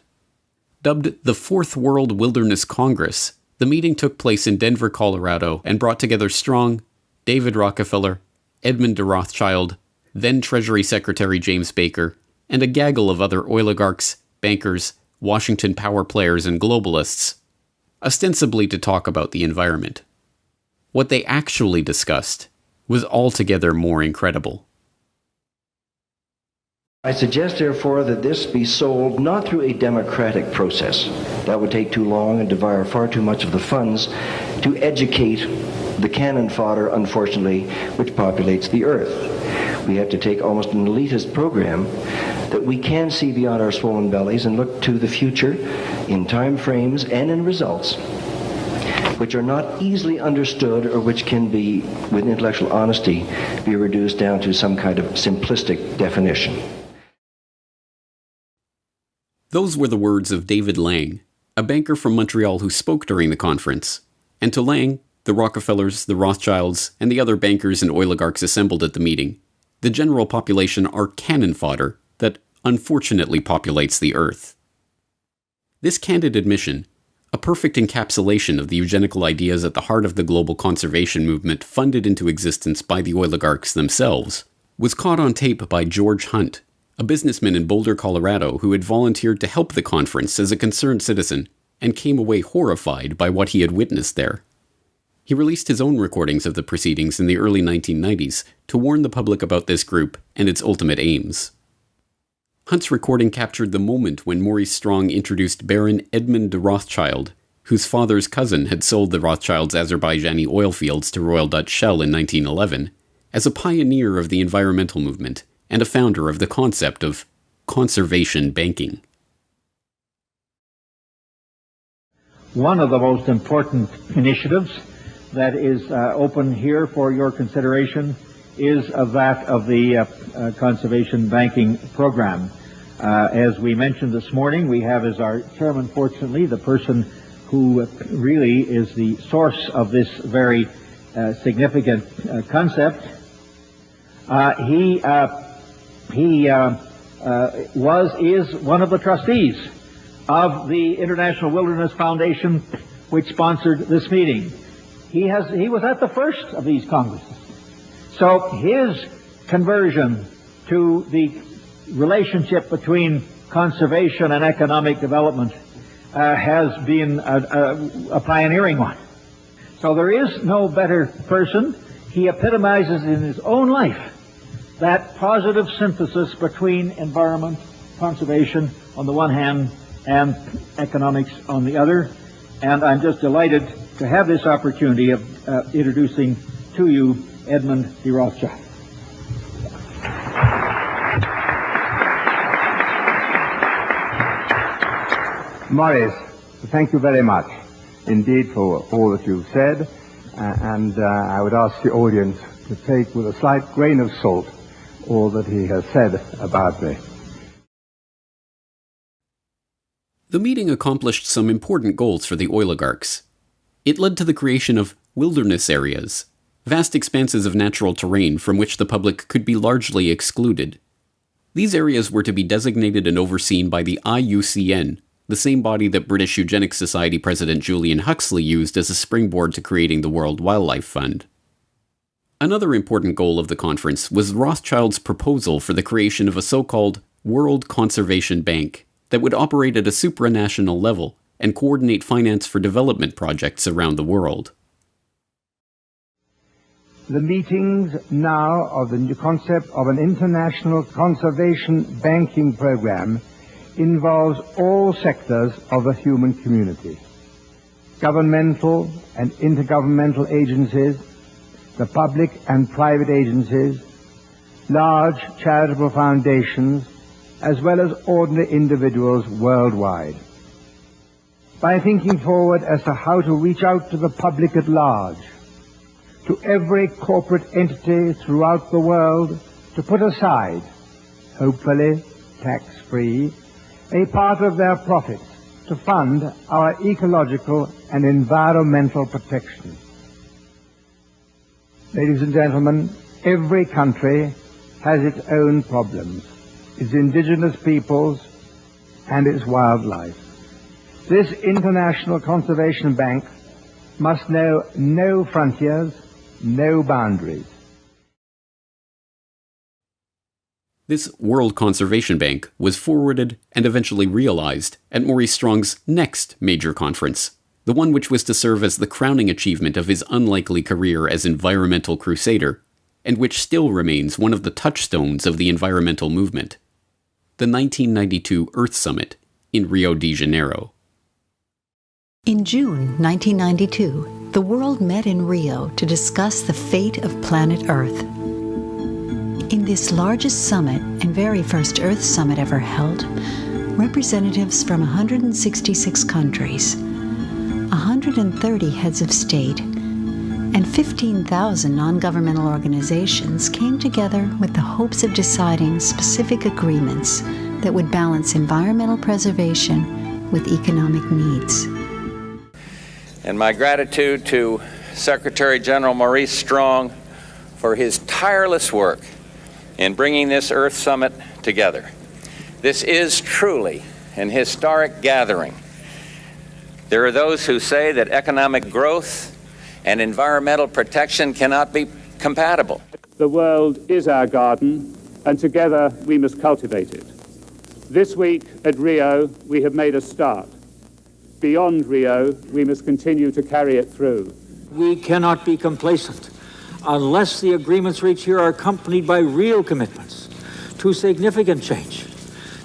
Dubbed the Fourth World Wilderness Congress, the meeting took place in Denver, Colorado, and brought together Strong, David Rockefeller, Edmund de Rothschild, then Treasury Secretary James Baker, and a gaggle of other oligarchs, bankers, Washington power players, and globalists, ostensibly to talk about the environment. What they actually discussed was altogether more incredible. I suggest, therefore, that this be sold not through a democratic process. That would take too long and devour far too much of the funds to educate the cannon fodder, unfortunately, which populates the earth. We have to take almost an elitist program that we can see beyond our swollen bellies and look to the future in time frames and in results which are not easily understood or which can be, with intellectual honesty, be reduced down to some kind of simplistic definition. Those were the words of David Lang, a banker from Montreal who spoke during the conference. And to Lang, the Rockefellers, the Rothschilds, and the other bankers and oligarchs assembled at the meeting, the general population are cannon fodder that unfortunately populates the earth. This candid admission, a perfect encapsulation of the eugenical ideas at the heart of the global conservation movement funded into existence by the oligarchs themselves, was caught on tape by George Hunt, a businessman in Boulder, Colorado who had volunteered to help the conference as a concerned citizen and came away horrified by what he had witnessed there. He released his own recordings of the proceedings in the early 1990s to warn the public about this group and its ultimate aims. Hunt's recording captured the moment when Maurice Strong introduced Baron Edmund de Rothschild, whose father's cousin had sold the Rothschilds' Azerbaijani oil fields to Royal Dutch Shell in 1911, as a pioneer of the environmental movement and a founder of the concept of conservation banking. One of the most important initiatives that is open here for your consideration is that of the conservation banking program. As we mentioned this morning, we have as our chairman, fortunately, the person who really is the source of this very significant concept. He is one of the trustees of the International Wilderness Foundation, which sponsored this meeting. He was at the first of these congresses. So his conversion to the relationship between conservation and economic development has been a pioneering one. So there is no better person. He epitomizes in his own life that positive synthesis between environment, conservation on the one hand, and economics on the other. And I'm just delighted to have this opportunity of introducing to you Edmund de Rothschild. Maurice, thank you very much indeed for all that you've said, and I would ask the audience to take with a slight grain of salt all that he has said about me. The meeting accomplished some important goals for the oligarchs. It led to the creation of wilderness areas, vast expanses of natural terrain from which the public could be largely excluded. These areas were to be designated and overseen by the IUCN, the same body that British Eugenics Society President Julian Huxley used as a springboard to creating the World Wildlife Fund. Another important goal of the conference was Rothschild's proposal for the creation of a so-called World Conservation Bank that would operate at a supranational level and coordinate finance for development projects around the world. The meetings now of the new concept of an international conservation banking program involves all sectors of the human community, governmental and intergovernmental agencies, the public and private agencies, large charitable foundations, as well as ordinary individuals worldwide. By thinking forward as to how to reach out to the public at large, to every corporate entity throughout the world, to put aside hopefully tax-free, a part of their profits to fund our ecological and environmental protection. Ladies and gentlemen, every country has its own problems, its indigenous peoples and its wildlife. This International Conservation Bank must know no frontiers, no boundaries. This World Conservation Bank was forwarded and eventually realized at Maurice Strong's next major conference, the one which was to serve as the crowning achievement of his unlikely career as environmental crusader, and which still remains one of the touchstones of the environmental movement, the 1992 Earth Summit in Rio de Janeiro. In June 1992, the world met in Rio to discuss the fate of planet Earth. In this largest summit and very first Earth Summit ever held, representatives from 166 countries, 130 heads of state, and 15,000 non-governmental organizations came together with the hopes of deciding specific agreements that would balance environmental preservation with economic needs. And my gratitude to Secretary General Maurice Strong for his tireless work in bringing this Earth Summit together. This is truly an historic gathering. There are those who say that economic growth and environmental protection cannot be compatible. The world is our garden, and together we must cultivate it. This week at Rio, we have made a start. Beyond Rio, we must continue to carry it through. We cannot be complacent unless the agreements reached here are accompanied by real commitments to significant change.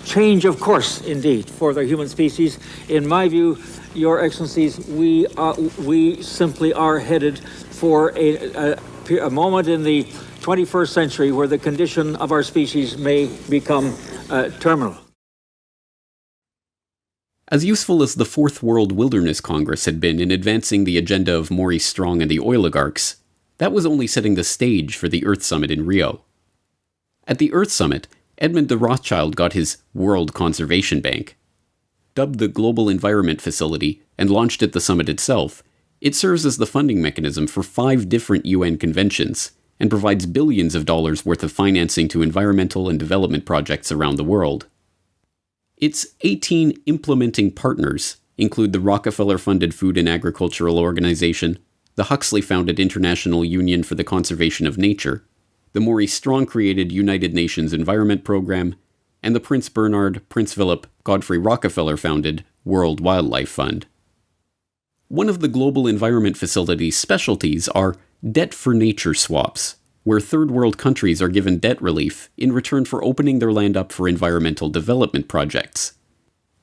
Change, of course, indeed, for the human species. In my view, Your Excellencies, we simply are headed for a moment in the 21st century where the condition of our species may become terminal. As useful as the Fourth World Wilderness Congress had been in advancing the agenda of Maurice Strong and the oligarchs, that was only setting the stage for the Earth Summit in Rio. At the Earth Summit, Edmund de Rothschild got his World Conservation Bank. Dubbed the Global Environment Facility and launched at the summit itself, it serves as the funding mechanism for 5 different UN conventions and provides billions of dollars worth of financing to environmental and development projects around the world. Its 18 implementing partners include the Rockefeller-funded Food and Agricultural Organization, the Huxley-founded International Union for the Conservation of Nature, the Maurice Strong-created United Nations Environment Program, and the Prince Bernhard, Prince Philip, Godfrey Rockefeller-founded World Wildlife Fund. One of the Global Environment Facility's specialties are debt-for-nature swaps, where third world countries are given debt relief in return for opening their land up for environmental development projects.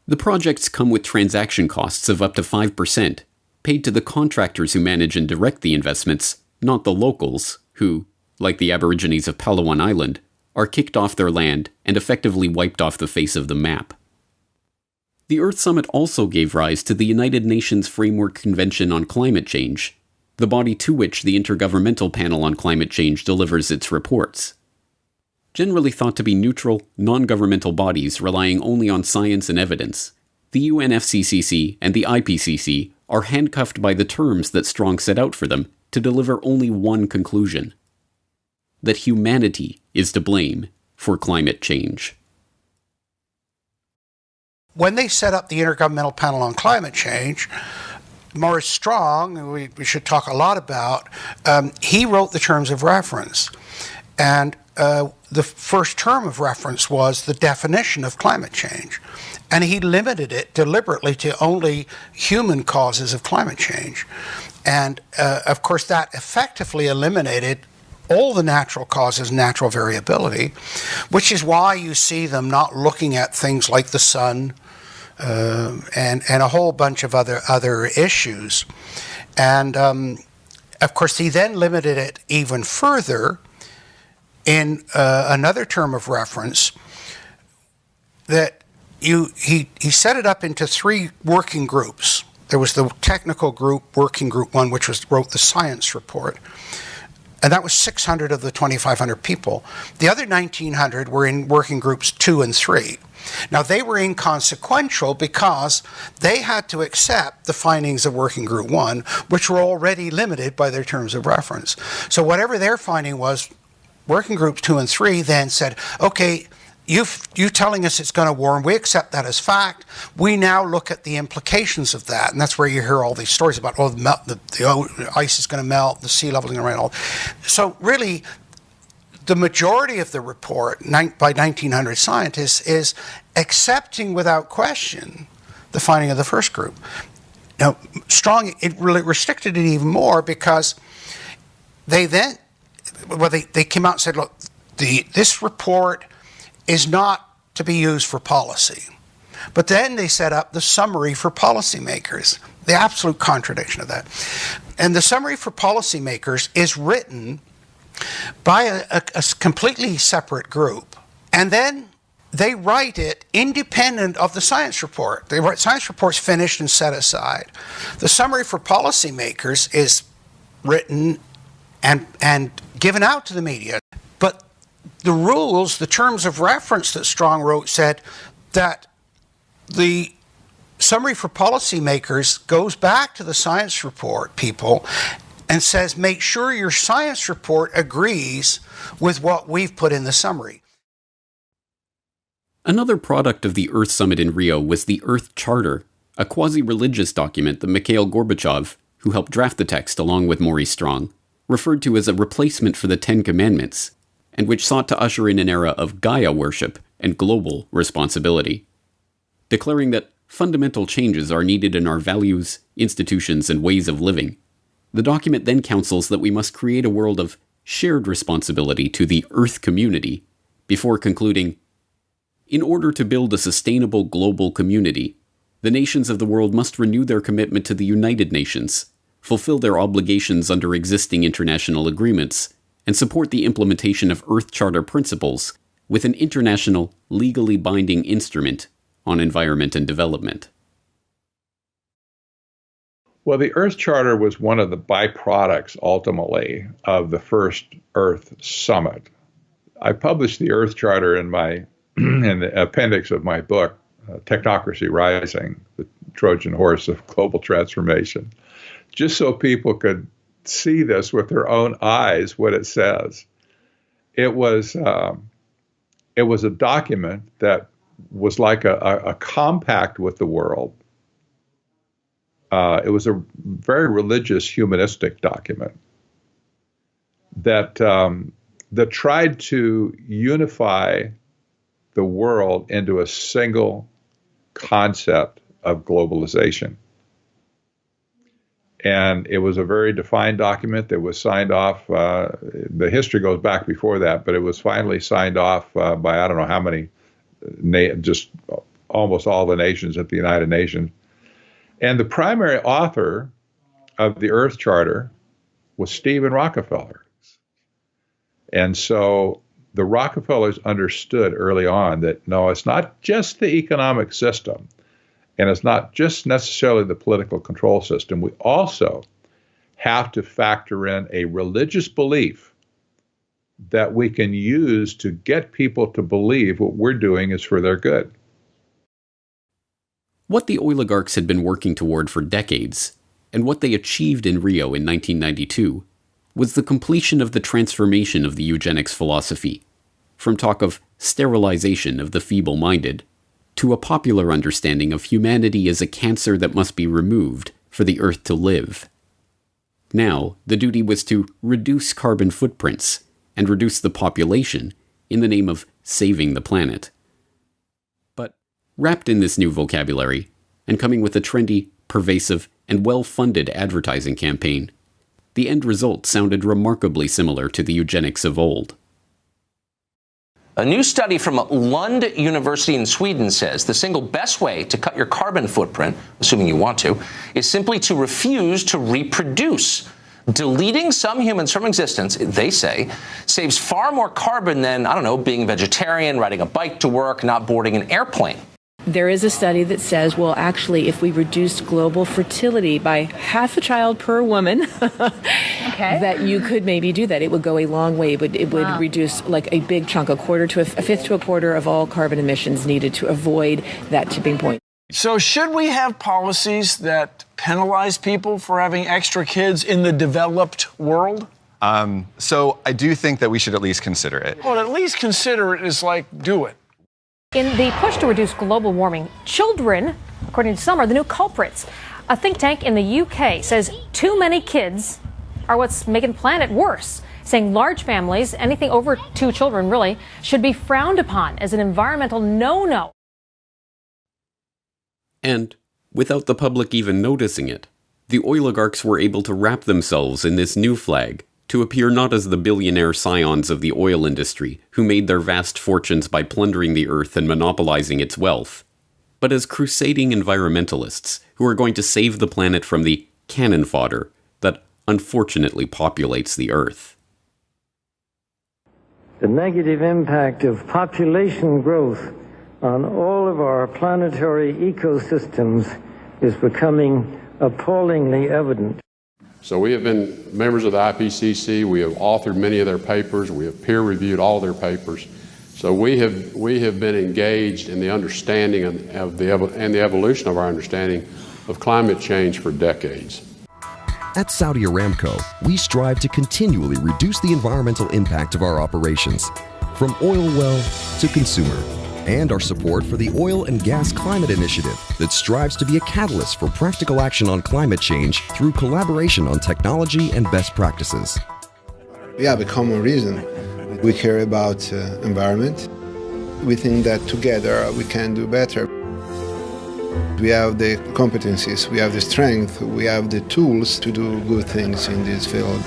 The projects come with transaction costs of up to 5%, paid to the contractors who manage and direct the investments, not the locals, who, like the Aborigines of Palawan Island, are kicked off their land and effectively wiped off the face of the map. The Earth Summit also gave rise to the United Nations Framework Convention on Climate Change, the body to which the Intergovernmental Panel on Climate Change delivers its reports. Generally thought to be neutral, non-governmental bodies relying only on science and evidence, the UNFCCC and the IPCC are handcuffed by the terms that Strong set out for them to deliver only one conclusion: that humanity is to blame for climate change. When they set up the Intergovernmental Panel on Climate Change, Maurice Strong, who we should talk a lot about, he wrote the terms of reference. And the first term of reference was the definition of climate change. And he limited it deliberately to only human causes of climate change. And of course, that effectively eliminated all the natural causes, natural variability, which is why you see them not looking at things like the sun and a whole bunch of other issues. And of course, he then limited it even further in another term of reference that he set it up into 3 working groups. There was the technical group, working group 1, which wrote the science report. And that was 600 of the 2,500 people. The other 1,900 were in working groups 2 and 3. Now, they were inconsequential because they had to accept the findings of Working Group 1, which were already limited by their terms of reference. So whatever their finding was, Working Groups 2 and 3 then said, okay, you telling us it's going to warm, we accept that as fact. We now look at the implications of that. And that's where you hear all these stories about, oh, the ice is going to melt, the sea level is going to rise. So really, the majority of the report by 1,900 scientists is accepting without question the finding of the first group. Now, Strong, it really restricted it even more because they then, well, they came out and said, look, this report is not to be used for policy. But then they set up the summary for policymakers, the absolute contradiction of that. And the summary for policymakers is written by a completely separate group, and then they write it independent of the science report. The science report's finished and set aside. The summary for policymakers is written and given out to the media. But the rules, the terms of reference that Strong wrote said that the summary for policymakers goes back to the science report people and says, make sure your science report agrees with what we've put in the summary. Another product of the Earth Summit in Rio was the Earth Charter, a quasi-religious document that Mikhail Gorbachev, who helped draft the text along with Maurice Strong, referred to as a replacement for the Ten Commandments, and which sought to usher in an era of Gaia worship and global responsibility, declaring that fundamental changes are needed in our values, institutions, and ways of living. The document then counsels that we must create a world of shared responsibility to the Earth community, before concluding, in order to build a sustainable global community, the nations of the world must renew their commitment to the United Nations, fulfill their obligations under existing international agreements, and support the implementation of Earth Charter principles with an international, legally binding instrument on environment and development. Well, the Earth Charter was one of the byproducts, ultimately, of the first Earth Summit. I published the Earth Charter in the appendix of my book, Technocracy Rising, the Trojan Horse of Global Transformation, just so people could see this with their own eyes, what it says. It was a document that was like a compact with the world. It was a very religious, humanistic document that tried to unify the world into a single concept of globalization. And it was a very defined document that was signed off. The history goes back before that, but it was finally signed off by I don't know how many, just almost all the nations at the United Nations. And the primary author of the Earth Charter was Stephen Rockefeller. And so the Rockefellers understood early on that, no, it's not just the economic system, and it's not just necessarily the political control system. We also have to factor in a religious belief that we can use to get people to believe what we're doing is for their good. What the oligarchs had been working toward for decades, and what they achieved in Rio in 1992, was the completion of the transformation of the eugenics philosophy, from talk of sterilization of the feeble-minded, to a popular understanding of humanity as a cancer that must be removed for the Earth to live. Now, the duty was to reduce carbon footprints and reduce the population in the name of saving the planet. But wrapped in this new vocabulary, and coming with a trendy, pervasive, and well-funded advertising campaign, the end result sounded remarkably similar to the eugenics of old. A new study from Lund University in Sweden says the single best way to cut your carbon footprint, assuming you want to, is simply to refuse to reproduce. Deleting some humans from existence, they say, saves far more carbon than, I don't know, being vegetarian, riding a bike to work, not boarding an airplane. There is a study that says, well, actually, if we reduce global fertility by half a child per woman, that you could maybe do that. It would go a long way. It would reduce like a big chunk, a fifth to a quarter of all carbon emissions needed to avoid that tipping point. So should we have policies that penalize people for having extra kids in the developed world? So I do think that we should at least consider it. Well, at least consider it is like do it. In the push to reduce global warming, children, according to some, are the new culprits. A think tank in the UK says too many kids are what's making the planet worse, saying large families, anything over 2 children really, should be frowned upon as an environmental no-no. And, without the public even noticing it, the oligarchs were able to wrap themselves in this new flag to appear not as the billionaire scions of the oil industry who made their vast fortunes by plundering the earth and monopolizing its wealth, but as crusading environmentalists who are going to save the planet from the cannon fodder that unfortunately populates the earth. The negative impact of population growth on all of our planetary ecosystems is becoming appallingly evident. So we have been members of the IPCC. We have authored many of their papers. We have peer-reviewed all their papers. So we have been engaged in the understanding and the evolution of our understanding of climate change for decades. At Saudi Aramco, we strive to continually reduce the environmental impact of our operations, from oil well to consumer, and our support for the Oil and Gas Climate Initiative that strives to be a catalyst for practical action on climate change through collaboration on technology and best practices. We have a common reason. We care about environment. We think that together we can do better. We have the competencies, we have the strength, we have the tools to do good things in this field.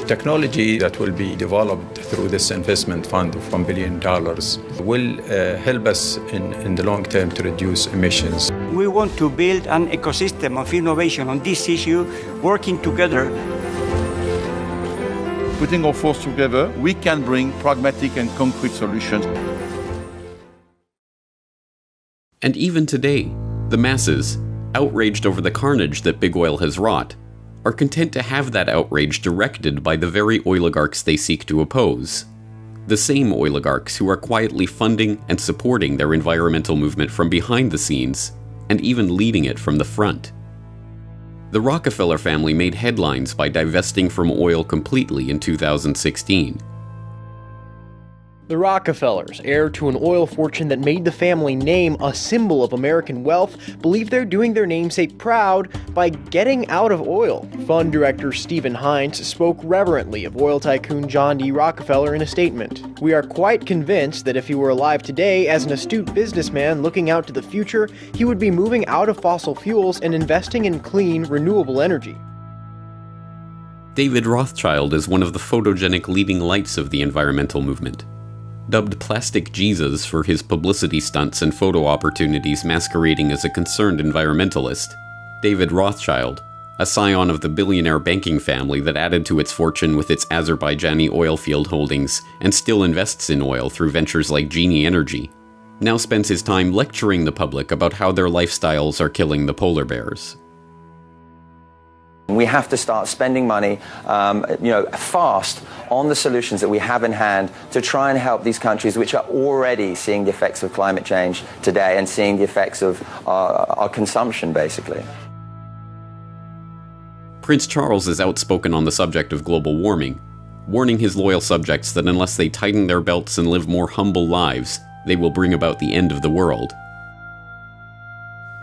Technology that will be developed through this investment fund of $1 billion will help us in the long term to reduce emissions. We want to build an ecosystem of innovation on this issue, working together. Putting our forces together, we can bring pragmatic and concrete solutions. And even today, the masses, outraged over the carnage that big oil has wrought, are content to have that outrage directed by the very oligarchs they seek to oppose. The same oligarchs who are quietly funding and supporting their environmental movement from behind the scenes, and even leading it from the front. The Rockefeller family made headlines by divesting from oil completely in 2016. The Rockefellers, heir to an oil fortune that made the family name a symbol of American wealth, believe they're doing their namesake proud by getting out of oil. Fund director Stephen Hines spoke reverently of oil tycoon John D. Rockefeller in a statement. "We are quite convinced that if he were alive today as an astute businessman looking out to the future, he would be moving out of fossil fuels and investing in clean, renewable energy." David Rothschild is one of the photogenic leading lights of the environmental movement. Dubbed Plastic Jesus for his publicity stunts and photo opportunities masquerading as a concerned environmentalist, David Rothschild, a scion of the billionaire banking family that added to its fortune with its Azerbaijani oil field holdings and still invests in oil through ventures like Genie Energy, now spends his time lecturing the public about how their lifestyles are killing the polar bears. We have to start spending money, fast on the solutions that we have in hand to try and help these countries which are already seeing the effects of climate change today and seeing the effects of our consumption, basically. Prince Charles is outspoken on the subject of global warming, warning his loyal subjects that unless they tighten their belts and live more humble lives, they will bring about the end of the world.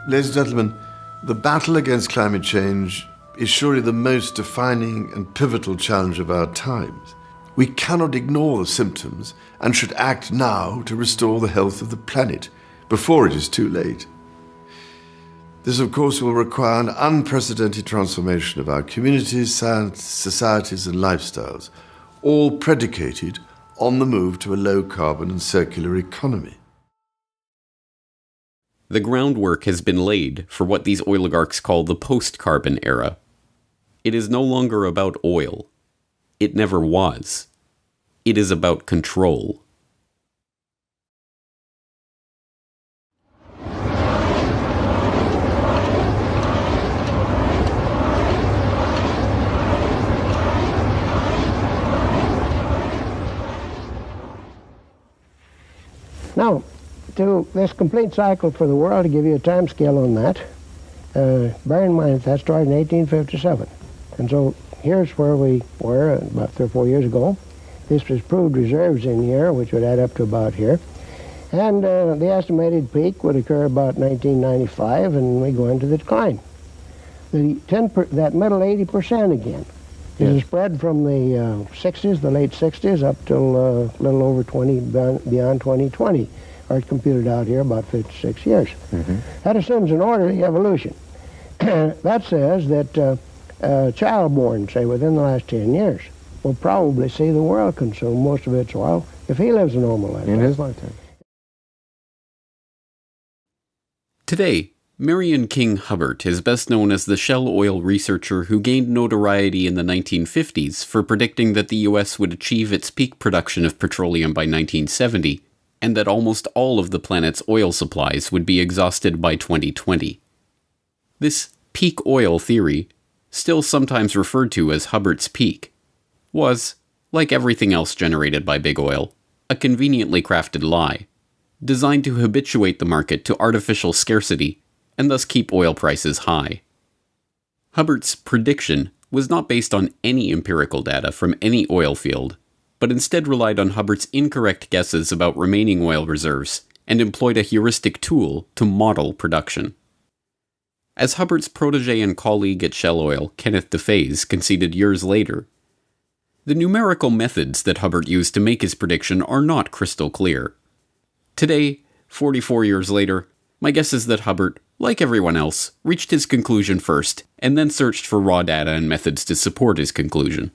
Ladies and gentlemen, the battle against climate change is surely the most defining and pivotal challenge of our times. We cannot ignore the symptoms and should act now to restore the health of the planet before it is too late. This, of course, will require an unprecedented transformation of our communities, societies, and lifestyles, all predicated on the move to a low-carbon and circular economy. The groundwork has been laid for what these oligarchs call the post-carbon era. It is no longer about oil. It never was. It is about control. this complete cycle for the world, to give you a time scale on that, bear in mind that started in 1857. And so here's where we were about 3 or 4 years ago. This was proved reserves in here, which would add up to about here. And the estimated peak would occur about 1995, and we go into the decline. That middle 80% again is a spread from the 60s, the late 60s, up till a little over beyond 2020, or it's computed out here about 56 years. That assumes an orderly evolution. That says that a child born, say, within the last 10 years will probably see the world consume most of its oil if he lives a normal lifetime. In his lifetime. Today, Marion King Hubbert is best known as the Shell oil researcher who gained notoriety in the 1950s for predicting that the U.S. would achieve its peak production of petroleum by 1970, and that almost all of the planet's oil supplies would be exhausted by 2020. This peak oil theory, still sometimes referred to as Hubbert's peak, was, like everything else generated by big oil, a conveniently crafted lie, designed to habituate the market to artificial scarcity and thus keep oil prices high. Hubbert's prediction was not based on any empirical data from any oil field, but instead relied on Hubbert's incorrect guesses about remaining oil reserves and employed a heuristic tool to model production. As Hubbert's protege and colleague at Shell Oil, Kenneth DeFaze, conceded years later, the numerical methods that Hubbert used to make his prediction are not crystal clear. Today, 44 years later, my guess is that Hubbert, like everyone else, reached his conclusion first, and then searched for raw data and methods to support his conclusion.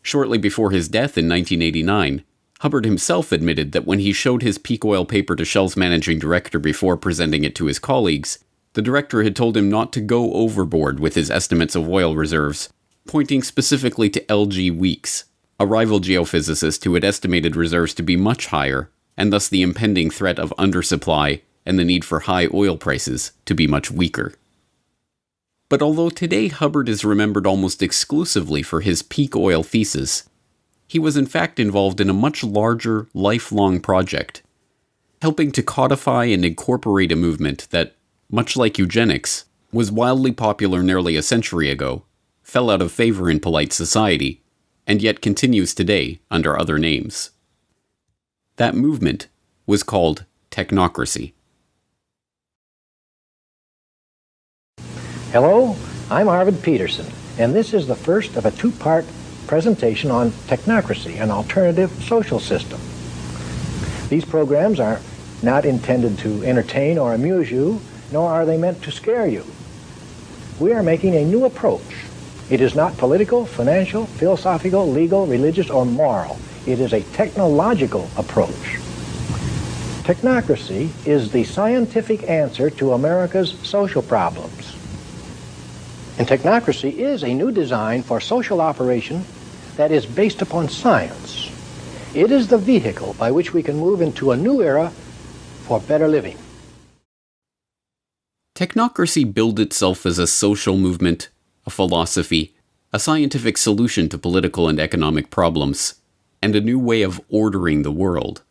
Shortly before his death in 1989, Hubbert himself admitted that when he showed his peak oil paper to Shell's managing director before presenting it to his colleagues, the director had told him not to go overboard with his estimates of oil reserves, pointing specifically to L.G. Weeks, a rival geophysicist who had estimated reserves to be much higher, and thus the impending threat of undersupply and the need for high oil prices to be much weaker. But although today Hubbert is remembered almost exclusively for his peak oil thesis, he was in fact involved in a much larger, lifelong project, helping to codify and incorporate a movement that, much like eugenics, was wildly popular nearly a century ago, fell out of favor in polite society, and yet continues today under other names. That movement was called technocracy. Hello, I'm Arvid Peterson, and this is the first of a two-part presentation on technocracy, an alternative social system. These programs are not intended to entertain or amuse you, nor are they meant to scare you. We are making a new approach. It is not political, financial, philosophical, legal, religious, or moral. It is a technological approach. Technocracy is the scientific answer to America's social problems. And technocracy is a new design for social operation that is based upon science. It is the vehicle by which we can move into a new era for better living. Technocracy billed itself as a social movement, a philosophy, a scientific solution to political and economic problems, and a new way of ordering the world.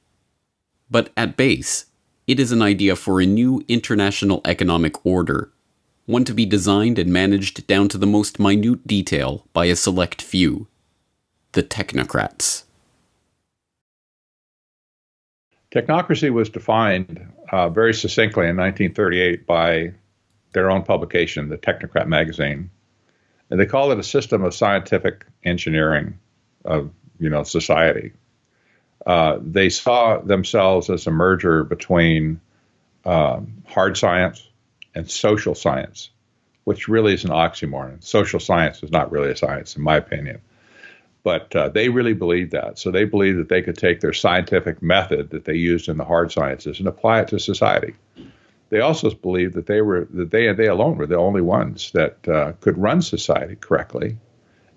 But at base, it is an idea for a new international economic order, one to be designed and managed down to the most minute detail by a select few, the technocrats. Technocracy was defined very succinctly in 1938 by their own publication, the Technocrat magazine. And they call it a system of scientific engineering of, society. They saw themselves as a merger between hard science and social science, which really is an oxymoron. Social science is not really a science, in my opinion. But they really believed that. So they believed that they could take their scientific method that they used in the hard sciences and apply it to society. They also believed that they alone were the only ones that could run society correctly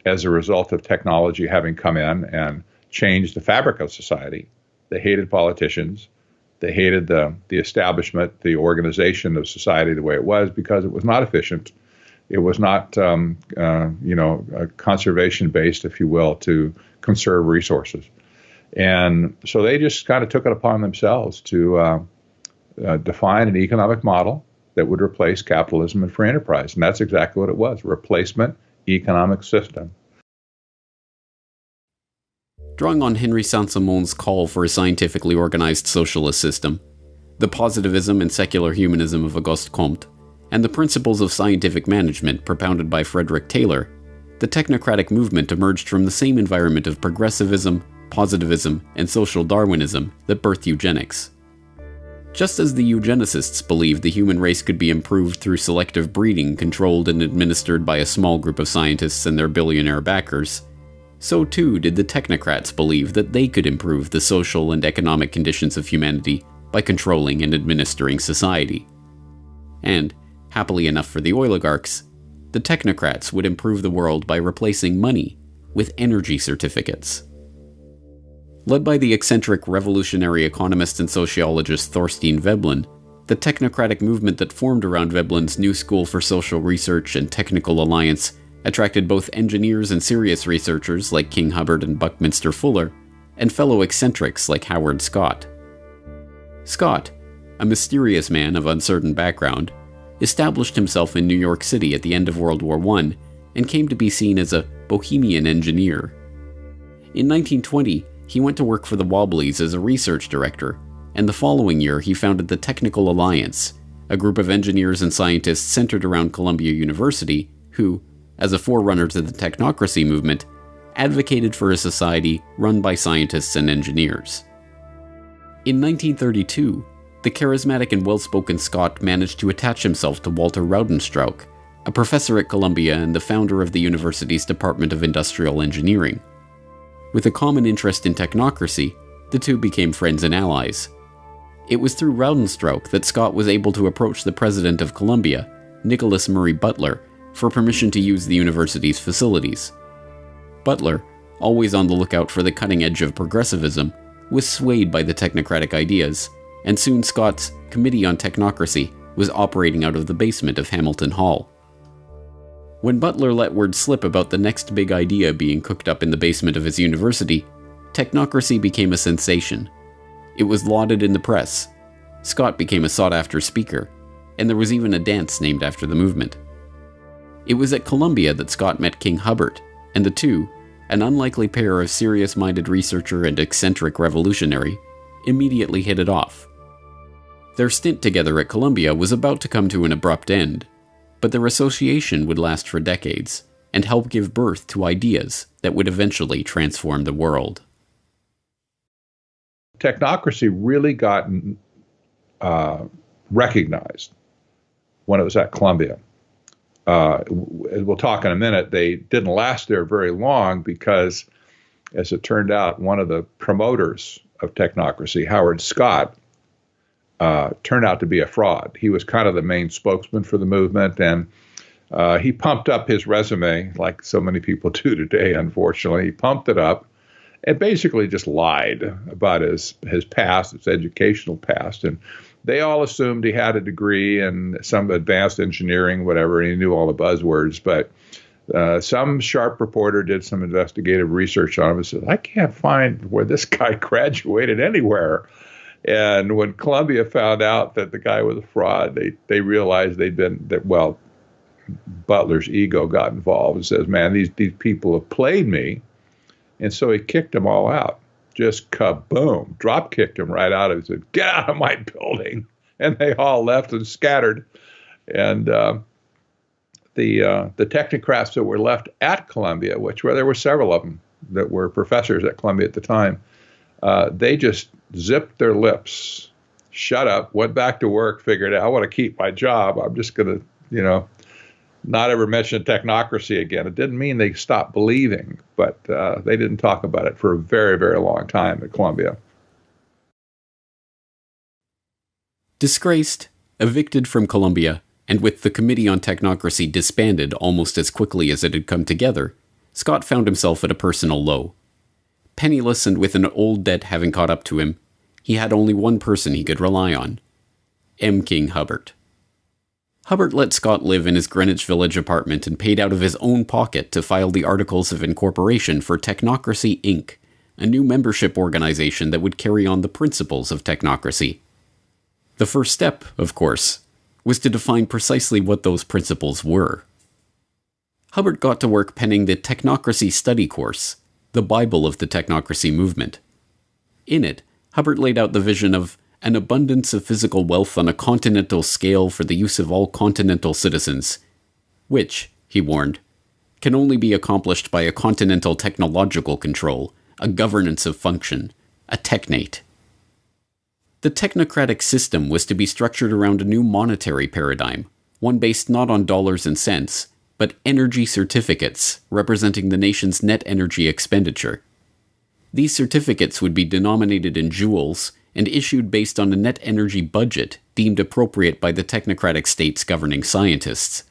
as a result of technology having come in and changed the fabric of society. They hated politicians. They hated the establishment, the organization of society the way it was, because it was not efficient. It was not, conservation-based, if you will, to conserve resources. And so they just kind of took it upon themselves to define an economic model that would replace capitalism and free enterprise. And that's exactly what it was, replacement economic system. Drawing on Henry Saint-Simon's call for a scientifically organized socialist system, the positivism and secular humanism of Auguste Comte, and the principles of scientific management propounded by Frederick Taylor, the technocratic movement emerged from the same environment of progressivism, positivism, and social Darwinism that birthed eugenics. Just as the eugenicists believed the human race could be improved through selective breeding controlled and administered by a small group of scientists and their billionaire backers, so too did the technocrats believe that they could improve the social and economic conditions of humanity by controlling and administering society. And, happily enough for the oligarchs, the technocrats would improve the world by replacing money with energy certificates. Led by the eccentric revolutionary economist and sociologist Thorstein Veblen, the technocratic movement that formed around Veblen's New School for Social Research and Technical Alliance attracted both engineers and serious researchers like King Hubbard and Buckminster Fuller, and fellow eccentrics like Howard Scott. Scott, a mysterious man of uncertain background, established himself in New York City at the end of World War I and came to be seen as a bohemian engineer. In 1920, he went to work for the Wobblies as a research director, and the following year he founded the Technical Alliance, a group of engineers and scientists centered around Columbia University who, as a forerunner to the technocracy movement, advocated for a society run by scientists and engineers. In 1932, the charismatic and well-spoken Scott managed to attach himself to Walter Raudenstrauch, a professor at Columbia and the founder of the university's Department of Industrial Engineering. With a common interest in technocracy, the two became friends and allies. It was through Raudenstrauch that Scott was able to approach the president of Columbia, Nicholas Murray Butler, for permission to use the university's facilities. Butler, always on the lookout for the cutting edge of progressivism, was swayed by the technocratic ideas, and soon Scott's Committee on Technocracy was operating out of the basement of Hamilton Hall. When Butler let word slip about the next big idea being cooked up in the basement of his university, technocracy became a sensation. It was lauded in the press. Scott became a sought-after speaker, and there was even a dance named after the movement. It was at Columbia that Scott met King Hubbard, and the two, an unlikely pair of serious-minded researcher and eccentric revolutionary, immediately hit it off. Their stint together at Columbia was about to come to an abrupt end, but their association would last for decades and help give birth to ideas that would eventually transform the world. Technocracy really got recognized when it was at Columbia. We'll talk in a minute. They didn't last there very long because, as it turned out, one of the promoters of technocracy, Howard Scott, turned out to be a fraud. He was kind of the main spokesman for the movement, and he pumped up his resume like so many people do today, unfortunately. He pumped it up and basically just lied about his past, his educational past. And they all assumed he had a degree in some advanced engineering, whatever, and he knew all the buzzwords. But some sharp reporter did some investigative research on him and said, I can't find where this guy graduated anywhere. And when Columbia found out that the guy was a fraud, they realized Butler's ego got involved and says, man, these people have played me. And so he kicked them all out. Just kaboom, drop kicked him right out of it. Said, get out of my building. And they all left and scattered. And the technocrats that were left at Columbia, there were several of them that were professors at Columbia at the time, they just zipped their lips, shut up, went back to work, figured out, I want to keep my job. I'm just going to, not ever mention technocracy again. It didn't mean they stopped believing, but they didn't talk about it for a very, very long time at Columbia. Disgraced, evicted from Columbia, and with the Committee on Technocracy disbanded almost as quickly as it had come together, Scott found himself at a personal low. Penniless and with an old debt having caught up to him, he had only one person he could rely on: M. King Hubbard. Hubbard let Scott live in his Greenwich Village apartment and paid out of his own pocket to file the Articles of Incorporation for Technocracy, Inc., a new membership organization that would carry on the principles of technocracy. The first step, of course, was to define precisely what those principles were. Hubbard got to work penning the Technocracy Study Course, the Bible of the technocracy movement. In it, Hubbard laid out the vision of an abundance of physical wealth on a continental scale for the use of all continental citizens, which, he warned, can only be accomplished by a continental technological control, a governance of function, a technate. The technocratic system was to be structured around a new monetary paradigm, one based not on dollars and cents, but energy certificates representing the nation's net energy expenditure. These certificates would be denominated in joules and issued based on a net energy budget deemed appropriate by the technocratic state's governing scientists.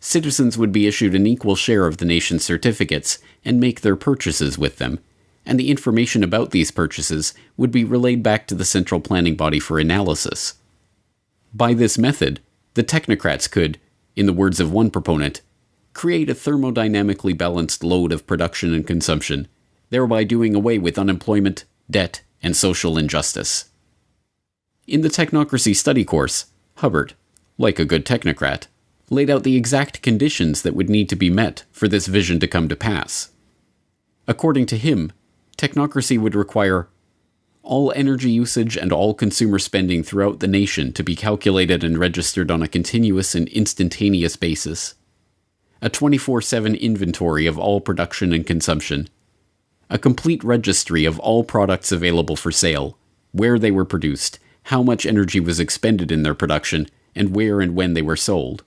Citizens would be issued an equal share of the nation's certificates and make their purchases with them, and the information about these purchases would be relayed back to the central planning body for analysis. By this method, the technocrats could, in the words of one proponent, create a thermodynamically balanced load of production and consumption, thereby doing away with unemployment, debt, and social injustice. In the Technocracy Study Course, Hubbard, like a good technocrat, laid out the exact conditions that would need to be met for this vision to come to pass. According to him, technocracy would require all energy usage and all consumer spending throughout the nation to be calculated and registered on a continuous and instantaneous basis, a 24/7 inventory of all production and consumption, a complete registry of all products available for sale, where they were produced, how much energy was expended in their production, and where and when they were sold.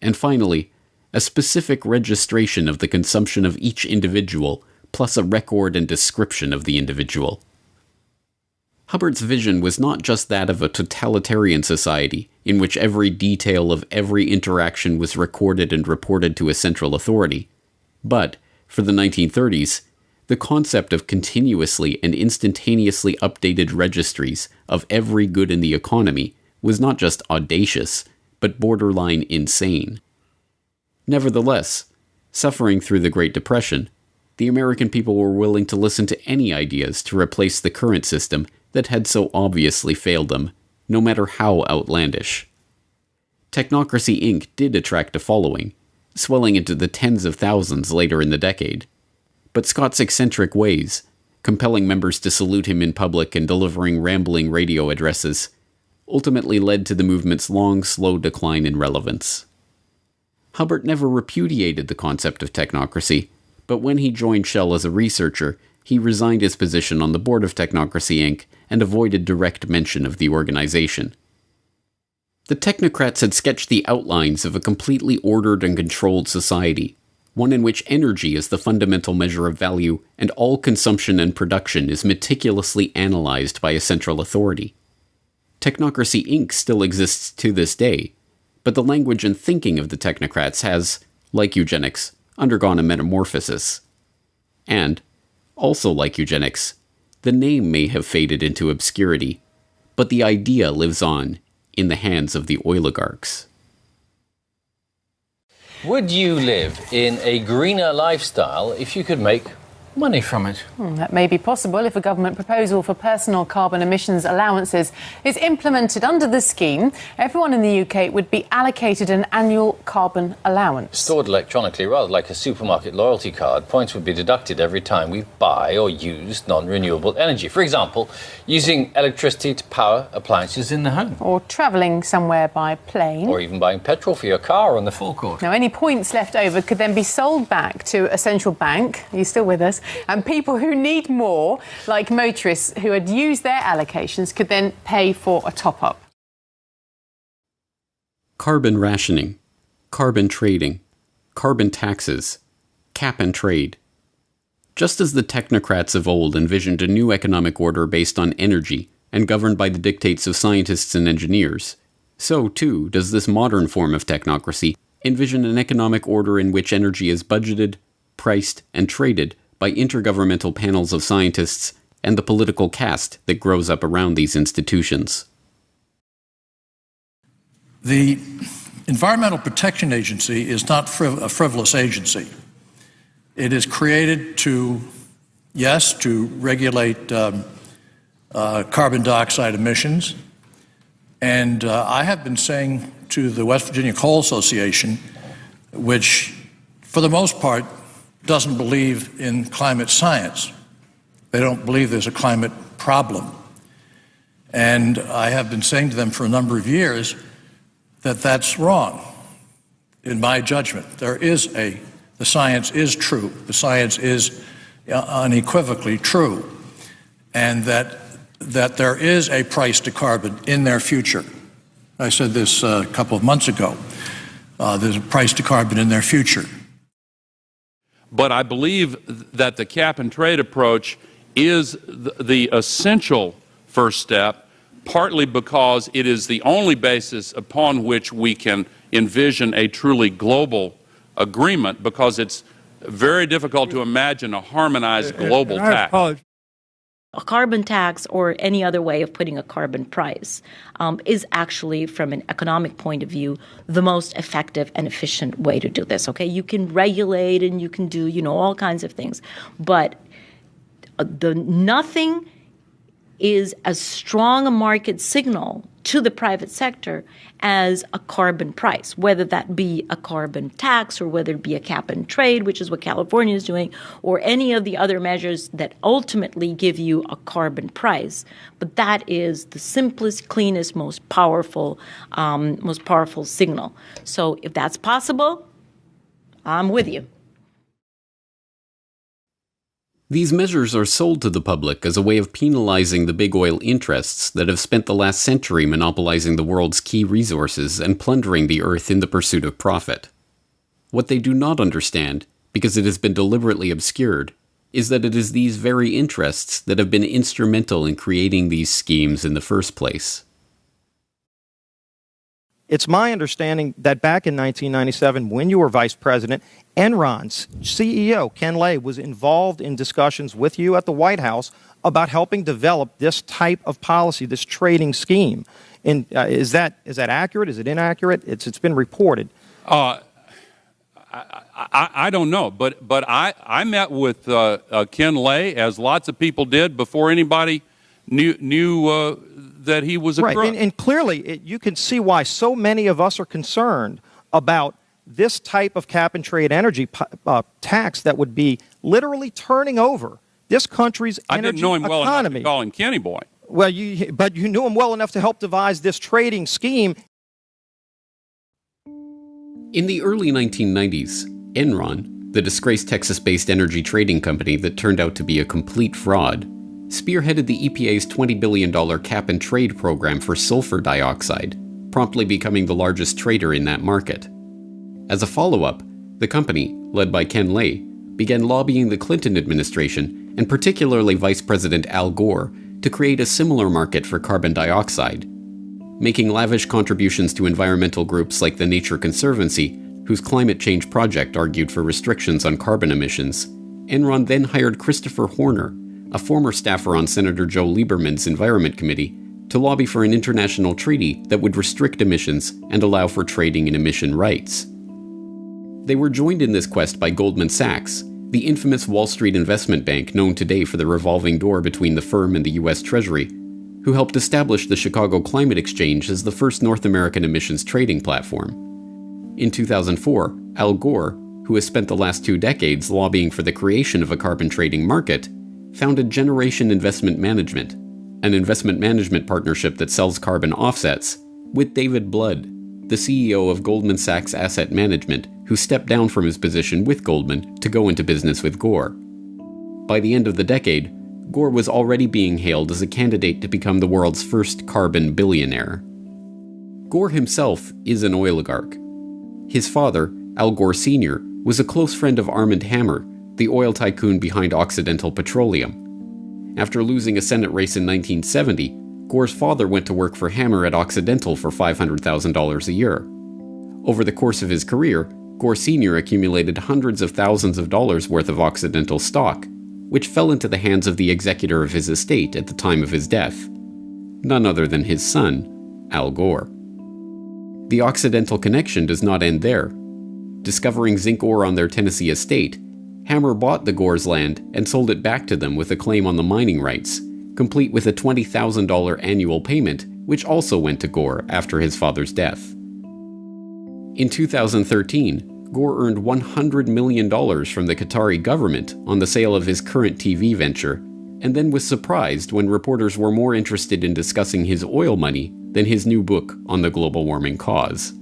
And finally, a specific registration of the consumption of each individual, plus a record and description of the individual. Hubbard's vision was not just that of a totalitarian society, in which every detail of every interaction was recorded and reported to a central authority, but, for the 1930s, the concept of continuously and instantaneously updated registries of every good in the economy was not just audacious, but borderline insane. Nevertheless, suffering through the Great Depression, the American people were willing to listen to any ideas to replace the current system that had so obviously failed them, no matter how outlandish. Technocracy Inc. did attract a following, swelling into the tens of thousands later in the decade. But Scott's eccentric ways, compelling members to salute him in public and delivering rambling radio addresses, ultimately led to the movement's long, slow decline in relevance. Hubbard never repudiated the concept of technocracy, but when he joined Shell as a researcher, he resigned his position on the board of Technocracy Inc. and avoided direct mention of the organization. The technocrats had sketched the outlines of a completely ordered and controlled society, one in which energy is the fundamental measure of value and all consumption and production is meticulously analyzed by a central authority. Technocracy Inc. still exists to this day, but the language and thinking of the technocrats has, like eugenics, undergone a metamorphosis. And, also like eugenics, the name may have faded into obscurity, but the idea lives on in the hands of the oligarchs. Would you live in a greener lifestyle if you could make money from it? That may be possible if a government proposal for personal carbon emissions allowances is implemented under the scheme. Everyone in the UK would be allocated an annual carbon allowance. Stored electronically, rather like a supermarket loyalty card, points would be deducted every time we buy or use non-renewable energy. For example, using electricity to power appliances in the home. Or travelling somewhere by plane. Or even buying petrol for your car on the forecourt. Now, any points left over could then be sold back to a central bank. Are you still with us? And people who need more, like motorists who had used their allocations, could then pay for a top-up. Carbon rationing, carbon trading, carbon taxes, cap and trade. Just as the technocrats of old envisioned a new economic order based on energy and governed by the dictates of scientists and engineers, so too does this modern form of technocracy envision an economic order in which energy is budgeted, priced, and traded by intergovernmental panels of scientists and the political caste that grows up around these institutions. The Environmental Protection Agency is not a frivolous agency. It is created to regulate carbon dioxide emissions, And I have been saying to the West Virginia Coal Association, which for the most part doesn't believe in climate science. They don't believe there's a climate problem. And I have been saying to them for a number of years that that's wrong. In my judgment, the science is true. The science is unequivocally true. And that there is a price to carbon in their future. I said this a couple of months ago. There's a price to carbon in their future. But I believe that the cap and trade approach is the essential first step, partly because it is the only basis upon which we can envision a truly global agreement, because it's very difficult to imagine a harmonized global tax. A carbon tax, or any other way of putting a carbon price, is actually, from an economic point of view, the most effective and efficient way to do this. Okay, you can regulate and you can do, all kinds of things, but nothing is as strong a market signal to the private sector as a carbon price, whether that be a carbon tax or whether it be a cap and trade, which is what California is doing, or any of the other measures that ultimately give you a carbon price. But that is the simplest, cleanest, most powerful signal. So if that's possible, I'm with you. These measures are sold to the public as a way of penalizing the big oil interests that have spent the last century monopolizing the world's key resources and plundering the earth in the pursuit of profit. What they do not understand, because it has been deliberately obscured, is that it is these very interests that have been instrumental in creating these schemes in the first place. It's my understanding that back in 1997, when you were vice president, Enron's CEO, Ken Lay, was involved in discussions with you at the White House about helping develop this type of policy, this trading scheme. And is that accurate? Is it inaccurate? It's been reported. I don't know, but I met with Ken Lay, as lots of people did, before anybody knew that he was a crook. Right, and clearly you can see why so many of us are concerned about this type of cap-and-trade energy tax that would be literally turning over this country's energy economy. I didn't know him well enough to call him Kenny Boy. Well, but you knew him well enough to help devise this trading scheme. In the early 1990s, Enron, the disgraced Texas-based energy trading company that turned out to be a complete fraud, spearheaded the EPA's $20 billion cap-and-trade program for sulfur dioxide, promptly becoming the largest trader in that market. As a follow-up, the company, led by Ken Lay, began lobbying the Clinton administration, and particularly Vice President Al Gore, to create a similar market for carbon dioxide. Making lavish contributions to environmental groups like the Nature Conservancy, whose climate change project argued for restrictions on carbon emissions, Enron then hired Christopher Horner, a former staffer on Senator Joe Lieberman's Environment Committee, to lobby for an international treaty that would restrict emissions and allow for trading in emission rights. They were joined in this quest by Goldman Sachs, the infamous Wall Street investment bank known today for the revolving door between the firm and the U.S. Treasury, who helped establish the Chicago Climate Exchange as the first North American emissions trading platform. In 2004, Al Gore, who has spent the last 2 decades lobbying for the creation of a carbon trading market, founded Generation Investment Management, an investment management partnership that sells carbon offsets, with David Blood, the CEO of Goldman Sachs Asset Management, who stepped down from his position with Goldman to go into business with Gore. By the end of the decade, Gore was already being hailed as a candidate to become the world's first carbon billionaire. Gore himself is an oligarch. His father, Al Gore Sr., was a close friend of Armand Hammer, the oil tycoon behind Occidental Petroleum. After losing a Senate race in 1970, Gore's father went to work for Hammer at Occidental for $500,000 a year. Over the course of his career, Gore Sr. accumulated hundreds of thousands of dollars worth of Occidental stock, which fell into the hands of the executor of his estate at the time of his death, none other than his son, Al Gore. The Occidental connection does not end there. Discovering zinc ore on their Tennessee estate, Hammer bought the Gore's land and sold it back to them with a claim on the mining rights, complete with a $20,000 annual payment which also went to Gore after his father's death. In 2013, Gore earned $100 million from the Qatari government on the sale of his current TV venture, and then was surprised when reporters were more interested in discussing his oil money than his new book on the global warming cause.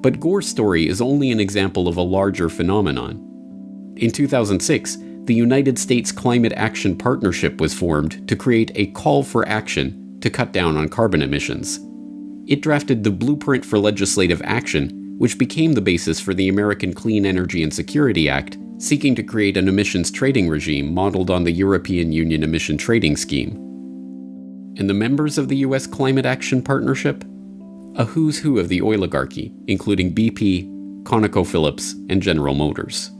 But Gore's story is only an example of a larger phenomenon. In 2006, the United States Climate Action Partnership was formed to create a call for action to cut down on carbon emissions. It drafted the Blueprint for Legislative Action, which became the basis for the American Clean Energy and Security Act, seeking to create an emissions trading regime modeled on the European Union Emission Trading Scheme. And the members of the U.S. Climate Action Partnership? A who's who of the oligarchy, including BP, ConocoPhillips, and General Motors.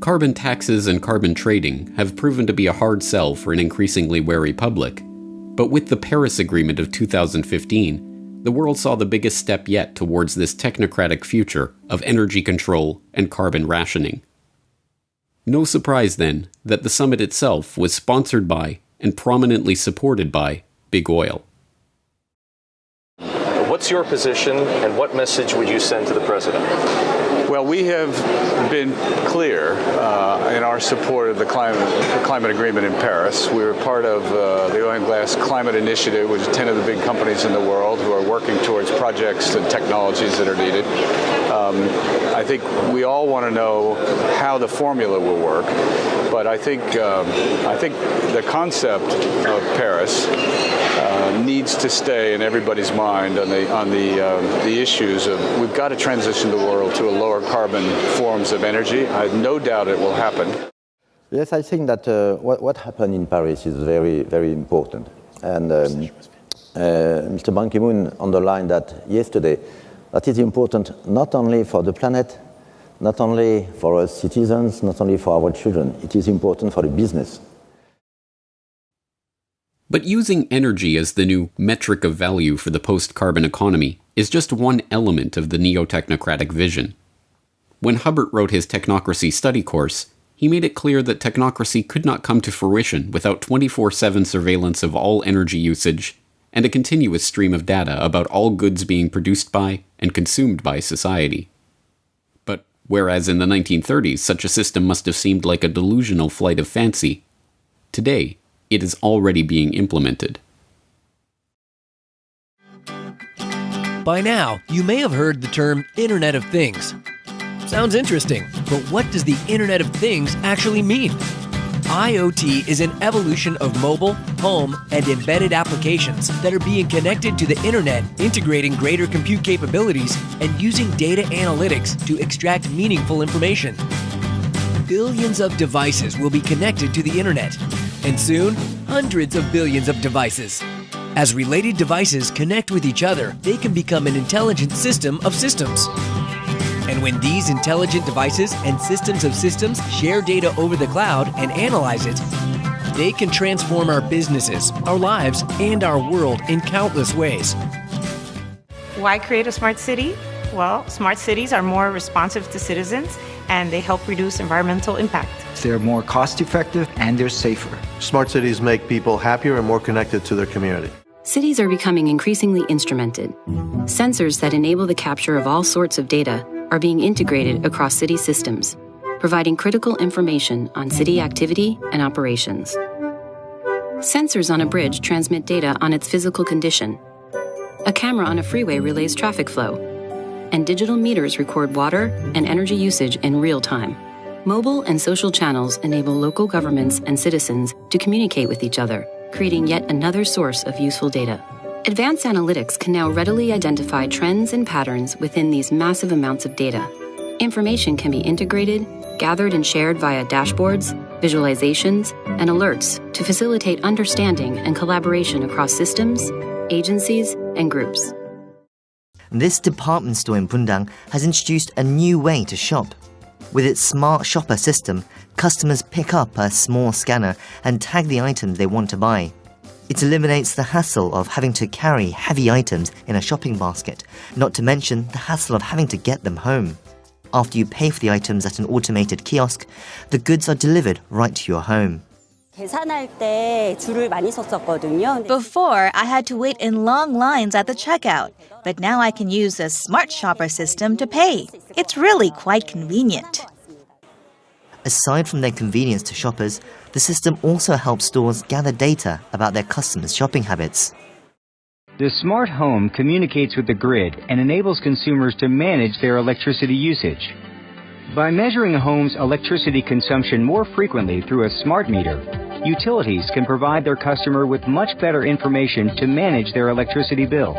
Carbon taxes and carbon trading have proven to be a hard sell for an increasingly wary public, but with the Paris Agreement of 2015, the world saw the biggest step yet towards this technocratic future of energy control and carbon rationing. No surprise, then, that the summit itself was sponsored by and prominently supported by Big Oil. What's your position, and what message would you send to the president? Well, we have been clear in our support of the climate agreement in Paris. We were part of the Oil and Gas Climate Initiative, which is 10 of the big companies in the world who are working towards projects and technologies that are needed. I think we all want to know how the formula will work, but I think the concept of Paris needs to stay in everybody's mind on the issues of we've got to transition the world to a lower carbon forms of energy. I have no doubt it will happen. Yes, I think that what happened in Paris is very, very important. And Mr. Ban Ki-moon underlined that yesterday, that is important not only for the planet, not only for our citizens, not only for our children, it is important for the business. But using energy as the new metric of value for the post-carbon economy is just one element of the neo-technocratic vision. When Hubbert wrote his technocracy study course, he made it clear that technocracy could not come to fruition without 24/7 surveillance of all energy usage and a continuous stream of data about all goods being produced by and consumed by society. But whereas in the 1930s such a system must have seemed like a delusional flight of fancy, today it is already being implemented. By now, you may have heard the term Internet of Things. Sounds interesting, but what does the Internet of Things actually mean? IoT is an evolution of mobile, home, and embedded applications that are being connected to the Internet, integrating greater compute capabilities and using data analytics to extract meaningful information. Billions of devices will be connected to the Internet, and soon, hundreds of billions of devices. As related devices connect with each other, they can become an intelligent system of systems. And when these intelligent devices and systems of systems share data over the cloud and analyze it, they can transform our businesses, our lives, and our world in countless ways. Why create a smart city? Well, smart cities are more responsive to citizens, and they help reduce environmental impact. They're more cost-effective and they're safer. Smart cities make people happier and more connected to their community. Cities are becoming increasingly instrumented. Sensors that enable the capture of all sorts of data are being integrated across city systems, providing critical information on city activity and operations. Sensors on a bridge transmit data on its physical condition. A camera on a freeway relays traffic flow, and digital meters record water and energy usage in real time. Mobile and social channels enable local governments and citizens to communicate with each other, creating yet another source of useful data. Advanced analytics can now readily identify trends and patterns within these massive amounts of data. Information can be integrated, gathered and shared via dashboards, visualizations, and alerts to facilitate understanding and collaboration across systems, agencies, and groups. This department store in Bundang has introduced a new way to shop. With its smart shopper system, customers pick up a small scanner and tag the items they want to buy. It eliminates the hassle of having to carry heavy items in a shopping basket, not to mention the hassle of having to get them home. After you pay for the items at an automated kiosk, the goods are delivered right to your home. Before, I had to wait in long lines at the checkout, but now I can use a smart shopper system to pay. It's really quite convenient. Aside from their convenience to shoppers, the system also helps stores gather data about their customers' shopping habits. The smart home communicates with the grid and enables consumers to manage their electricity usage. By measuring a home's electricity consumption more frequently through a smart meter, utilities can provide their customer with much better information to manage their electricity bills.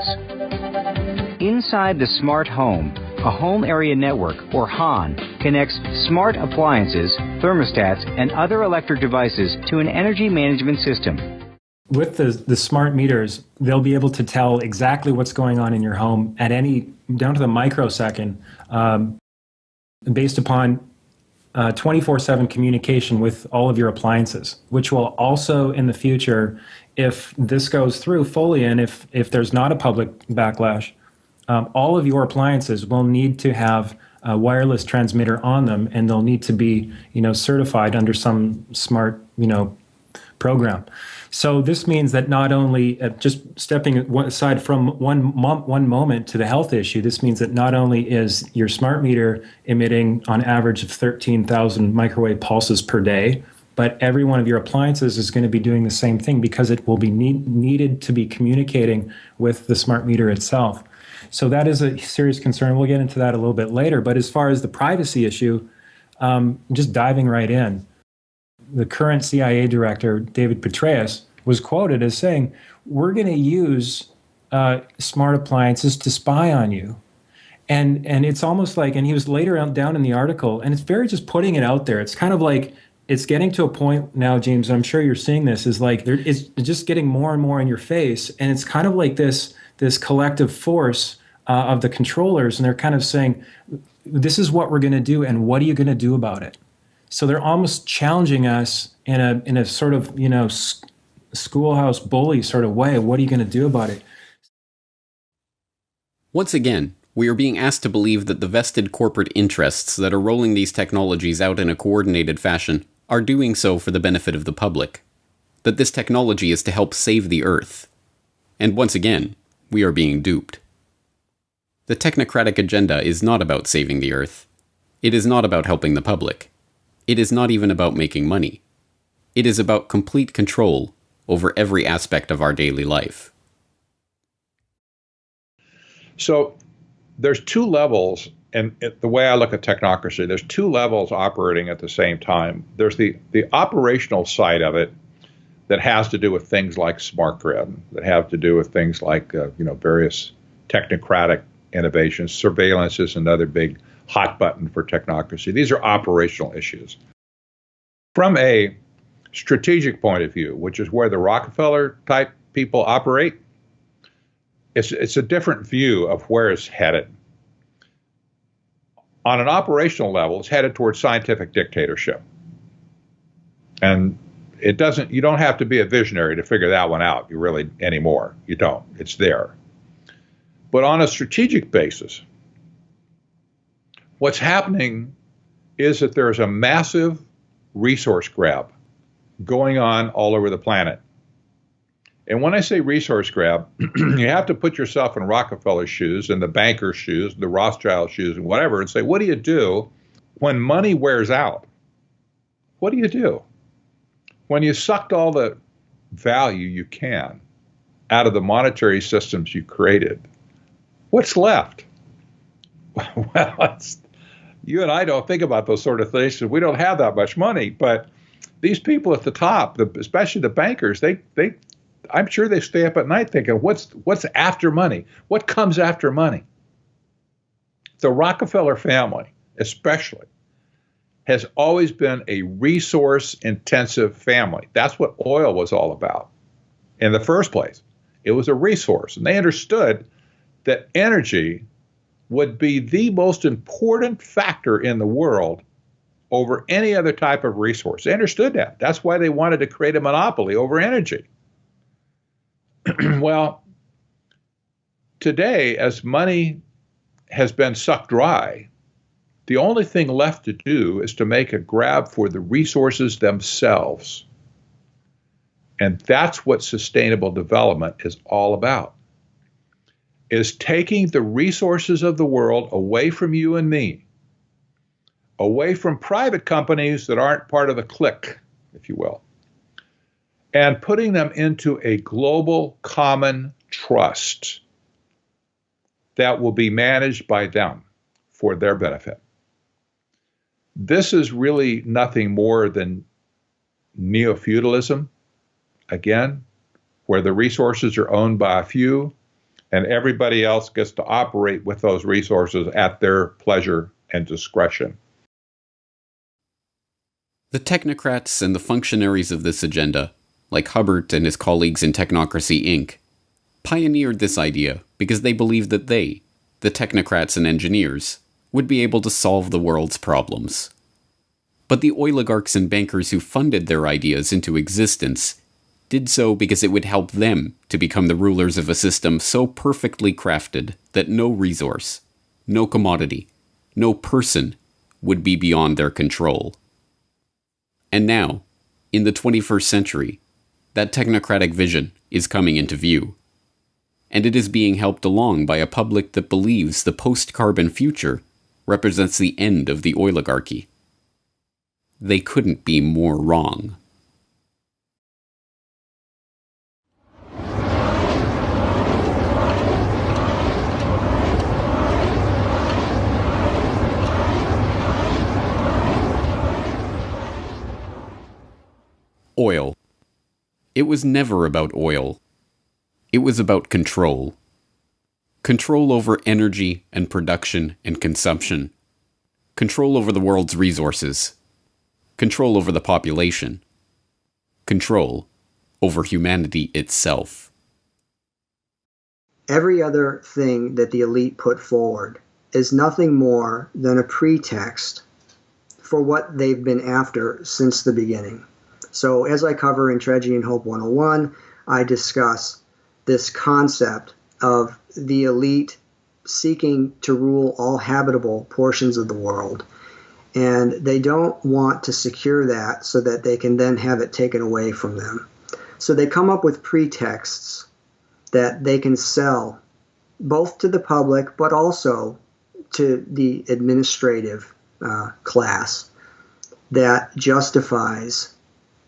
Inside the smart home, a home area network, or HAN, connects smart appliances, thermostats, and other electric devices to an energy management system. With the smart meters, they'll be able to tell exactly what's going on in your home at down to the microsecond, based upon 24/7 communication with all of your appliances, which will also in the future, if this goes through fully and if there's not a public backlash, all of your appliances will need to have a wireless transmitter on them, and they'll need to be, certified under some smart, program. So this means that not only, just stepping aside from one moment to the health issue, this means that not only is your smart meter emitting on average of 13,000 microwave pulses per day, but every one of your appliances is going to be doing the same thing because it will be needed to be communicating with the smart meter itself. So that is a serious concern. We'll get into that a little bit later. But as far as the privacy issue, just diving right in, the current CIA director, David Petraeus, was quoted as saying, "We're going to use smart appliances to spy on you." And it's almost like, and he was later down in the article, and it's very just putting it out there. It's kind of like, it's getting to a point now, James, I'm sure you're seeing this, is like, it's just getting more and more in your face. And it's kind of like this collective force of the controllers, and they're kind of saying, this is what we're going to do, and what are you going to do about it? So they're almost challenging us in a sort of, schoolhouse bully sort of way. What are you going to do about it? Once again, we are being asked to believe that the vested corporate interests that are rolling these technologies out in a coordinated fashion are doing so for the benefit of the public. That this technology is to help save the Earth. And once again, we are being duped. The technocratic agenda is not about saving the Earth. It is not about helping the public. It is not even about making money. It is about complete control over every aspect of our daily life. So there's two levels, and the way I look at technocracy, there's two levels operating at the same time. There's the operational side of it that has to do with things like smart grid, that have to do with things like various technocratic innovations. Surveillance is another big hot button for technocracy. These are operational issues. From a strategic point of view, which is where the Rockefeller type people operate, it's a different view of where it's headed. On an operational level, it's headed towards scientific dictatorship. And you don't have to be a visionary to figure that one out, anymore. You don't. It's there. But on a strategic basis, what's happening is that there's a massive resource grab going on all over the planet. And when I say resource grab, you have to put yourself in Rockefeller's shoes and the banker's shoes, the Rothschild shoes and whatever, and say, what do you do when money wears out? What do you do? When you sucked all the value you can out of the monetary systems you created, what's left? Well, you and I don't think about those sort of things because we don't have that much money. But these people at the top, especially the bankers, I'm sure they stay up at night thinking, what's after money? What comes after money? The Rockefeller family, especially, has always been a resource-intensive family. That's what oil was all about in the first place. It was a resource, and they understood that energy would be the most important factor in the world over any other type of resource. They understood that. That's why they wanted to create a monopoly over energy. Well, today, as money has been sucked dry, the only thing left to do is to make a grab for the resources themselves. And that's what sustainable development is all about, is taking the resources of the world away from you and me, away from private companies that aren't part of the clique, if you will, and putting them into a global common trust that will be managed by them for their benefit. This is really nothing more than neo-feudalism, again, where the resources are owned by a few and everybody else gets to operate with those resources at their pleasure and discretion. The technocrats and the functionaries of this agenda, like Hubbard and his colleagues in Technocracy Inc., pioneered this idea because they believed that they, the technocrats and engineers, would be able to solve the world's problems. But the oligarchs and bankers who funded their ideas into existence did so because it would help them to become the rulers of a system so perfectly crafted that no resource, no commodity, no person would be beyond their control. And now, in the 21st century, that technocratic vision is coming into view. And it is being helped along by a public that believes the post-carbon future represents the end of the oligarchy. They couldn't be more wrong. Oil. It was never about oil. It was about control. Control over energy and production and consumption. Control over the world's resources. Control over the population. Control over humanity itself. Every other thing that the elite put forward is nothing more than a pretext for what they've been after since the beginning. So as I cover in Tragedy and Hope 101, I discuss this concept of the elite seeking to rule all habitable portions of the world. And they don't want to secure that so that they can then have it taken away from them. So they come up with pretexts that they can sell both to the public but also to the administrative class that justifies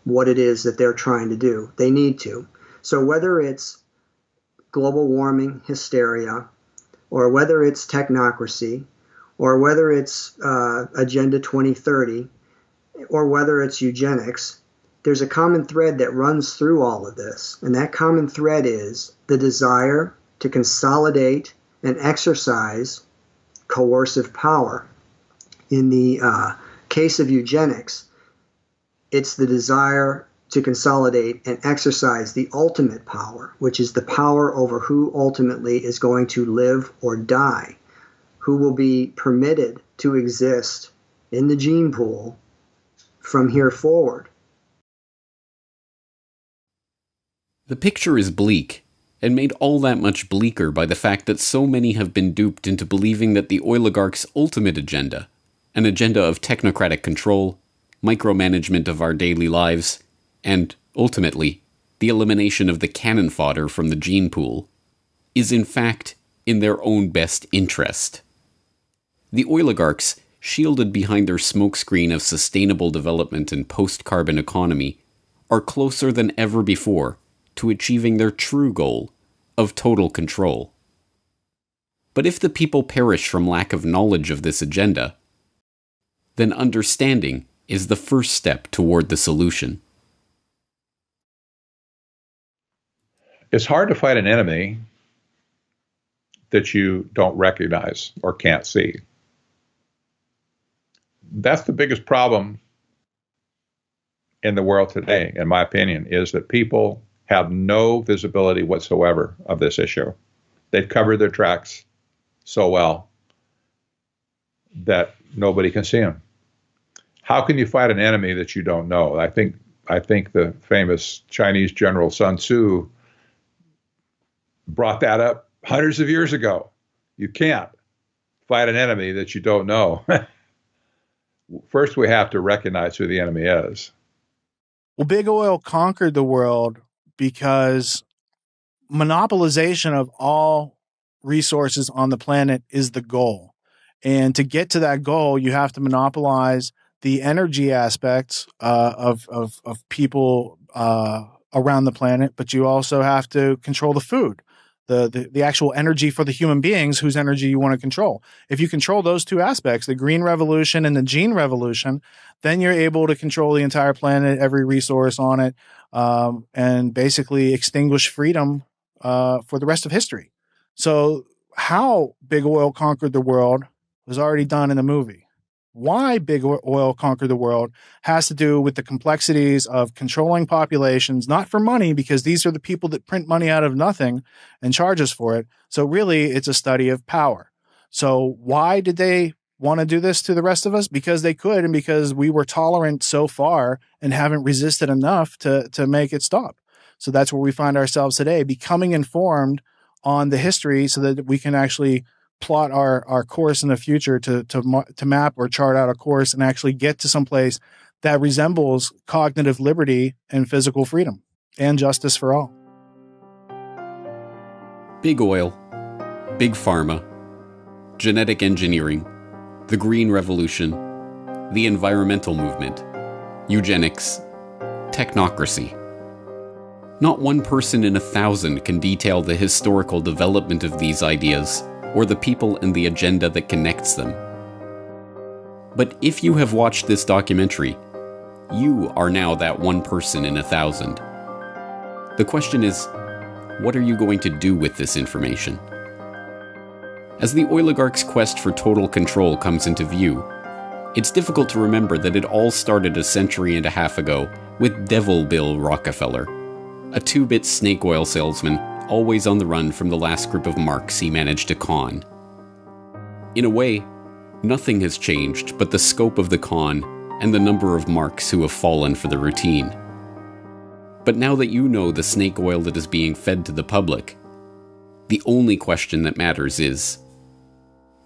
what it is that they're trying to do. They need to. So whether it's global warming hysteria, or whether it's technocracy, or whether it's Agenda 2030, or whether it's eugenics, there's a common thread that runs through all of this. And that common thread is the desire to consolidate and exercise coercive power. In the case of eugenics, it's the desire to consolidate and exercise the ultimate power, which is the power over who ultimately is going to live or die, who will be permitted to exist in the gene pool from here forward. The picture is bleak, and made all that much bleaker by the fact that so many have been duped into believing that the oligarchs' ultimate agenda, an agenda of technocratic control, micromanagement of our daily lives, and, ultimately, the elimination of the cannon fodder from the gene pool, is in fact in their own best interest. The oligarchs, shielded behind their smokescreen of sustainable development and post-carbon economy, are closer than ever before to achieving their true goal of total control. But if the people perish from lack of knowledge of this agenda, then understanding is the first step toward the solution. It's hard to fight an enemy that you don't recognize or can't see. That's the biggest problem in the world today, in my opinion, is that people have no visibility whatsoever of this issue. They've covered their tracks so well that nobody can see them. How can you fight an enemy that you don't know? I think the famous Chinese general Sun Tzu brought that up hundreds of years ago. You can't fight an enemy that you don't know. First, we have to recognize who the enemy is. Well, big oil conquered the world because monopolization of all resources on the planet is the goal. And to get to that goal, you have to monopolize the energy aspects of people around the planet, but you also have to control the food, the actual energy for the human beings whose energy you want to control. If you control those two aspects, the green revolution and the gene revolution, then you're able to control the entire planet, every resource on it, and basically extinguish freedom for the rest of history. So how big oil conquered the world was already done in the movie. Why big oil conquered the world has to do with the complexities of controlling populations, not for money, because these are the people that print money out of nothing and charge us for it. So really, it's a study of power. So why did they want to do this to the rest of us? Because they could, and because we were tolerant so far and haven't resisted enough to make it stop. So that's where we find ourselves today, becoming informed on the history so that we can actually plot our course in the future to map or chart out a course and actually get to some place that resembles cognitive liberty and physical freedom and justice for all. Big oil, big pharma, genetic engineering, the green revolution, the environmental movement, eugenics, technocracy. Not one person in 1,000 can detail the historical development of these ideas or the people and the agenda that connects them. But if you have watched this documentary, you are now that one person in 1,000. The question is, what are you going to do with this information? As the oligarchs' quest for total control comes into view, it's difficult to remember that it all started a century and a half ago with Devil Bill Rockefeller, a 2-bit snake oil salesman always on the run from the last group of marks he managed to con. In a way, nothing has changed but the scope of the con and the number of marks who have fallen for the routine. But now that you know the snake oil that is being fed to the public, the only question that matters is,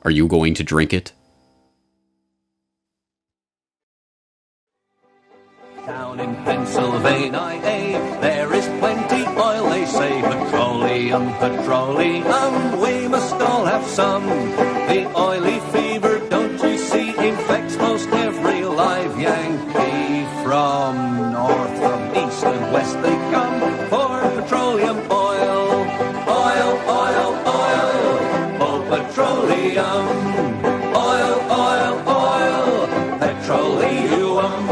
are you going to drink it? Down in Pennsylvania, there is plenty oil, they say. Petroleum, petroleum, we must all have some. The oily fever, don't you see, infects most every live Yankee. From north, from east and west they come for petroleum oil. Oil, oil, oil, oh petroleum. Oil, oil, oil, petroleum.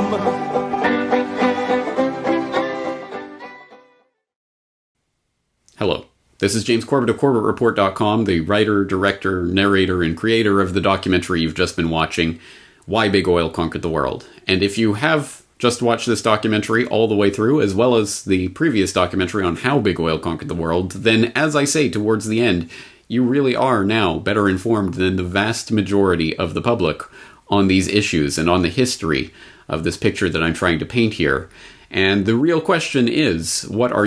Hello, this is James Corbett of CorbettReport.com, the writer, director, narrator, and creator of the documentary you've just been watching, Why Big Oil Conquered the World. And if you have just watched this documentary all the way through, as well as the previous documentary on how big oil conquered the world, then as I say towards the end, you really are now better informed than the vast majority of the public on these issues and on the history of this picture that I'm trying to paint here. And the real question is, what are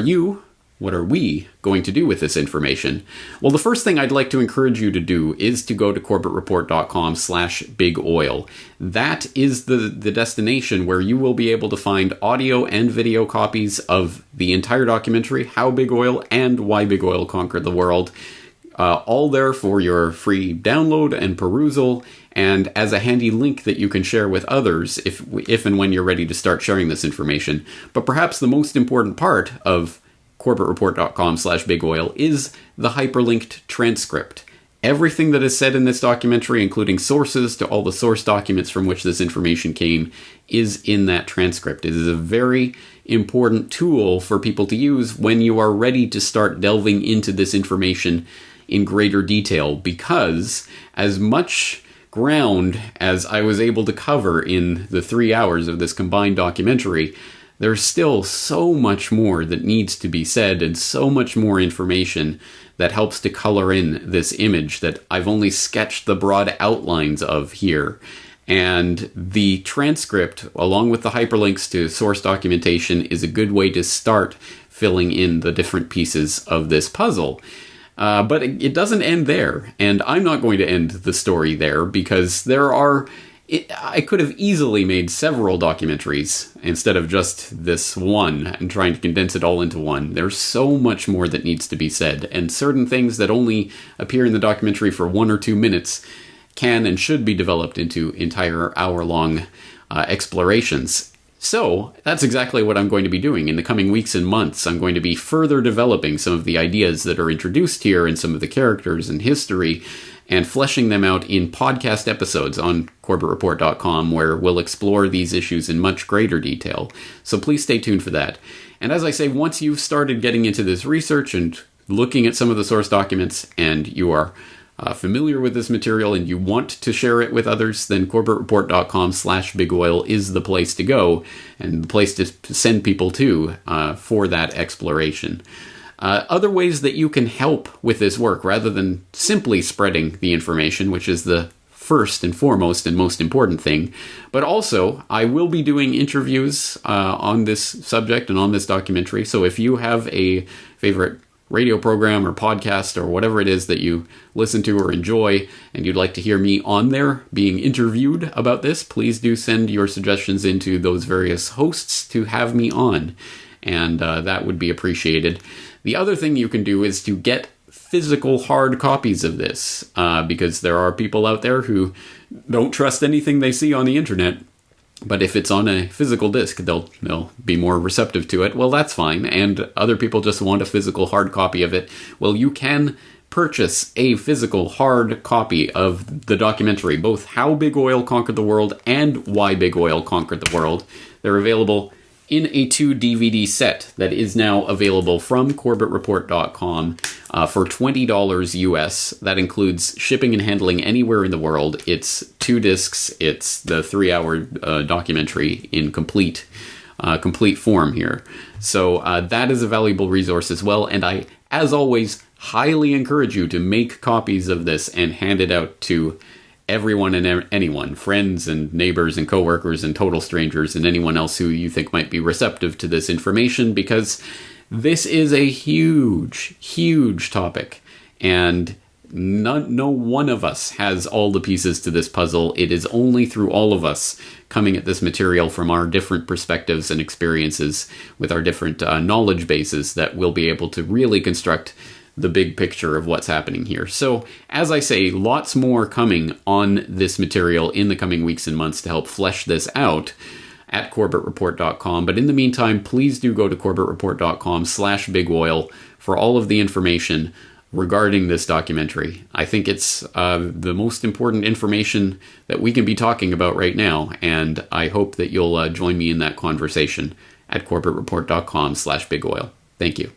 we going to do with this information? Well, the first thing I'd like to encourage you to do is to go to CorbettReport.com/bigoil. That is the destination where you will be able to find audio and video copies of the entire documentary, How Big Oil and Why Big Oil Conquered the World. All there for your free download and perusal, and as a handy link that you can share with others if and when you're ready to start sharing this information. But perhaps the most important part of CorbettReport.com/bigoil is the hyperlinked transcript. Everything that is said in this documentary, including sources to all the source documents from which this information came, is in that transcript. It is a very important tool for people to use when you are ready to start delving into this information in greater detail, because as much ground as I was able to cover in the 3 hours of this combined documentary, there's still so much more that needs to be said and so much more information that helps to color in this image that I've only sketched the broad outlines of here. And the transcript, along with the hyperlinks to source documentation, is a good way to start filling in the different pieces of this puzzle. But it doesn't end there, and I'm not going to end the story there, because there are I could have easily made several documentaries instead of just this one and trying to condense it all into one. There's so much more that needs to be said, and certain things that only appear in the documentary for 1 or 2 minutes can and should be developed into entire hour-long explorations. So that's exactly what I'm going to be doing in the coming weeks and months. I'm going to be further developing some of the ideas that are introduced here and some of the characters and history, and fleshing them out in podcast episodes on CorbettReport.com, where we'll explore these issues in much greater detail. So please stay tuned for that. And as I say, once you've started getting into this research and looking at some of the source documents, and you are familiar with this material and you want to share it with others, then CorbettReport.com/bigoil is the place to go and the place to send people to for that exploration. Other ways that you can help with this work, rather than simply spreading the information, which is the first and foremost and most important thing, but also I will be doing interviews on this subject and on this documentary. So if you have a favorite radio program or podcast or whatever it is that you listen to or enjoy, and you'd like to hear me on there being interviewed about this, please do send your suggestions into those various hosts to have me on, and that would be appreciated. The other thing you can do is to get physical hard copies of this, because there are people out there who don't trust anything they see on the internet. But if it's on a physical disc, they'll be more receptive to it. Well, that's fine. And other people just want a physical hard copy of it. Well, you can purchase a physical hard copy of the documentary, both How Big Oil Conquered the World and Why Big Oil Conquered the World. They're available in a 2 DVD set that is now available from CorbettReport.com for $20 US. That includes shipping and handling anywhere in the world. It's 2 discs. It's the 3-hour documentary in complete form here. So that is a valuable resource as well. And I, as always, highly encourage you to make copies of this and hand it out to everyone and anyone, friends and neighbors and coworkers and total strangers and anyone else who you think might be receptive to this information, because this is a huge, huge topic, and no one of us has all the pieces to this puzzle. It is only through all of us coming at this material from our different perspectives and experiences with our different knowledge bases that we'll be able to really construct the big picture of what's happening here. So, as I say, lots more coming on this material in the coming weeks and months to help flesh this out at CorbettReport.com. But in the meantime, please do go to CorbettReport.com/bigoil for all of the information regarding this documentary. I think it's the most important information that we can be talking about right now, and I hope that you'll join me in that conversation at CorbettReport.com/bigoil. Thank you.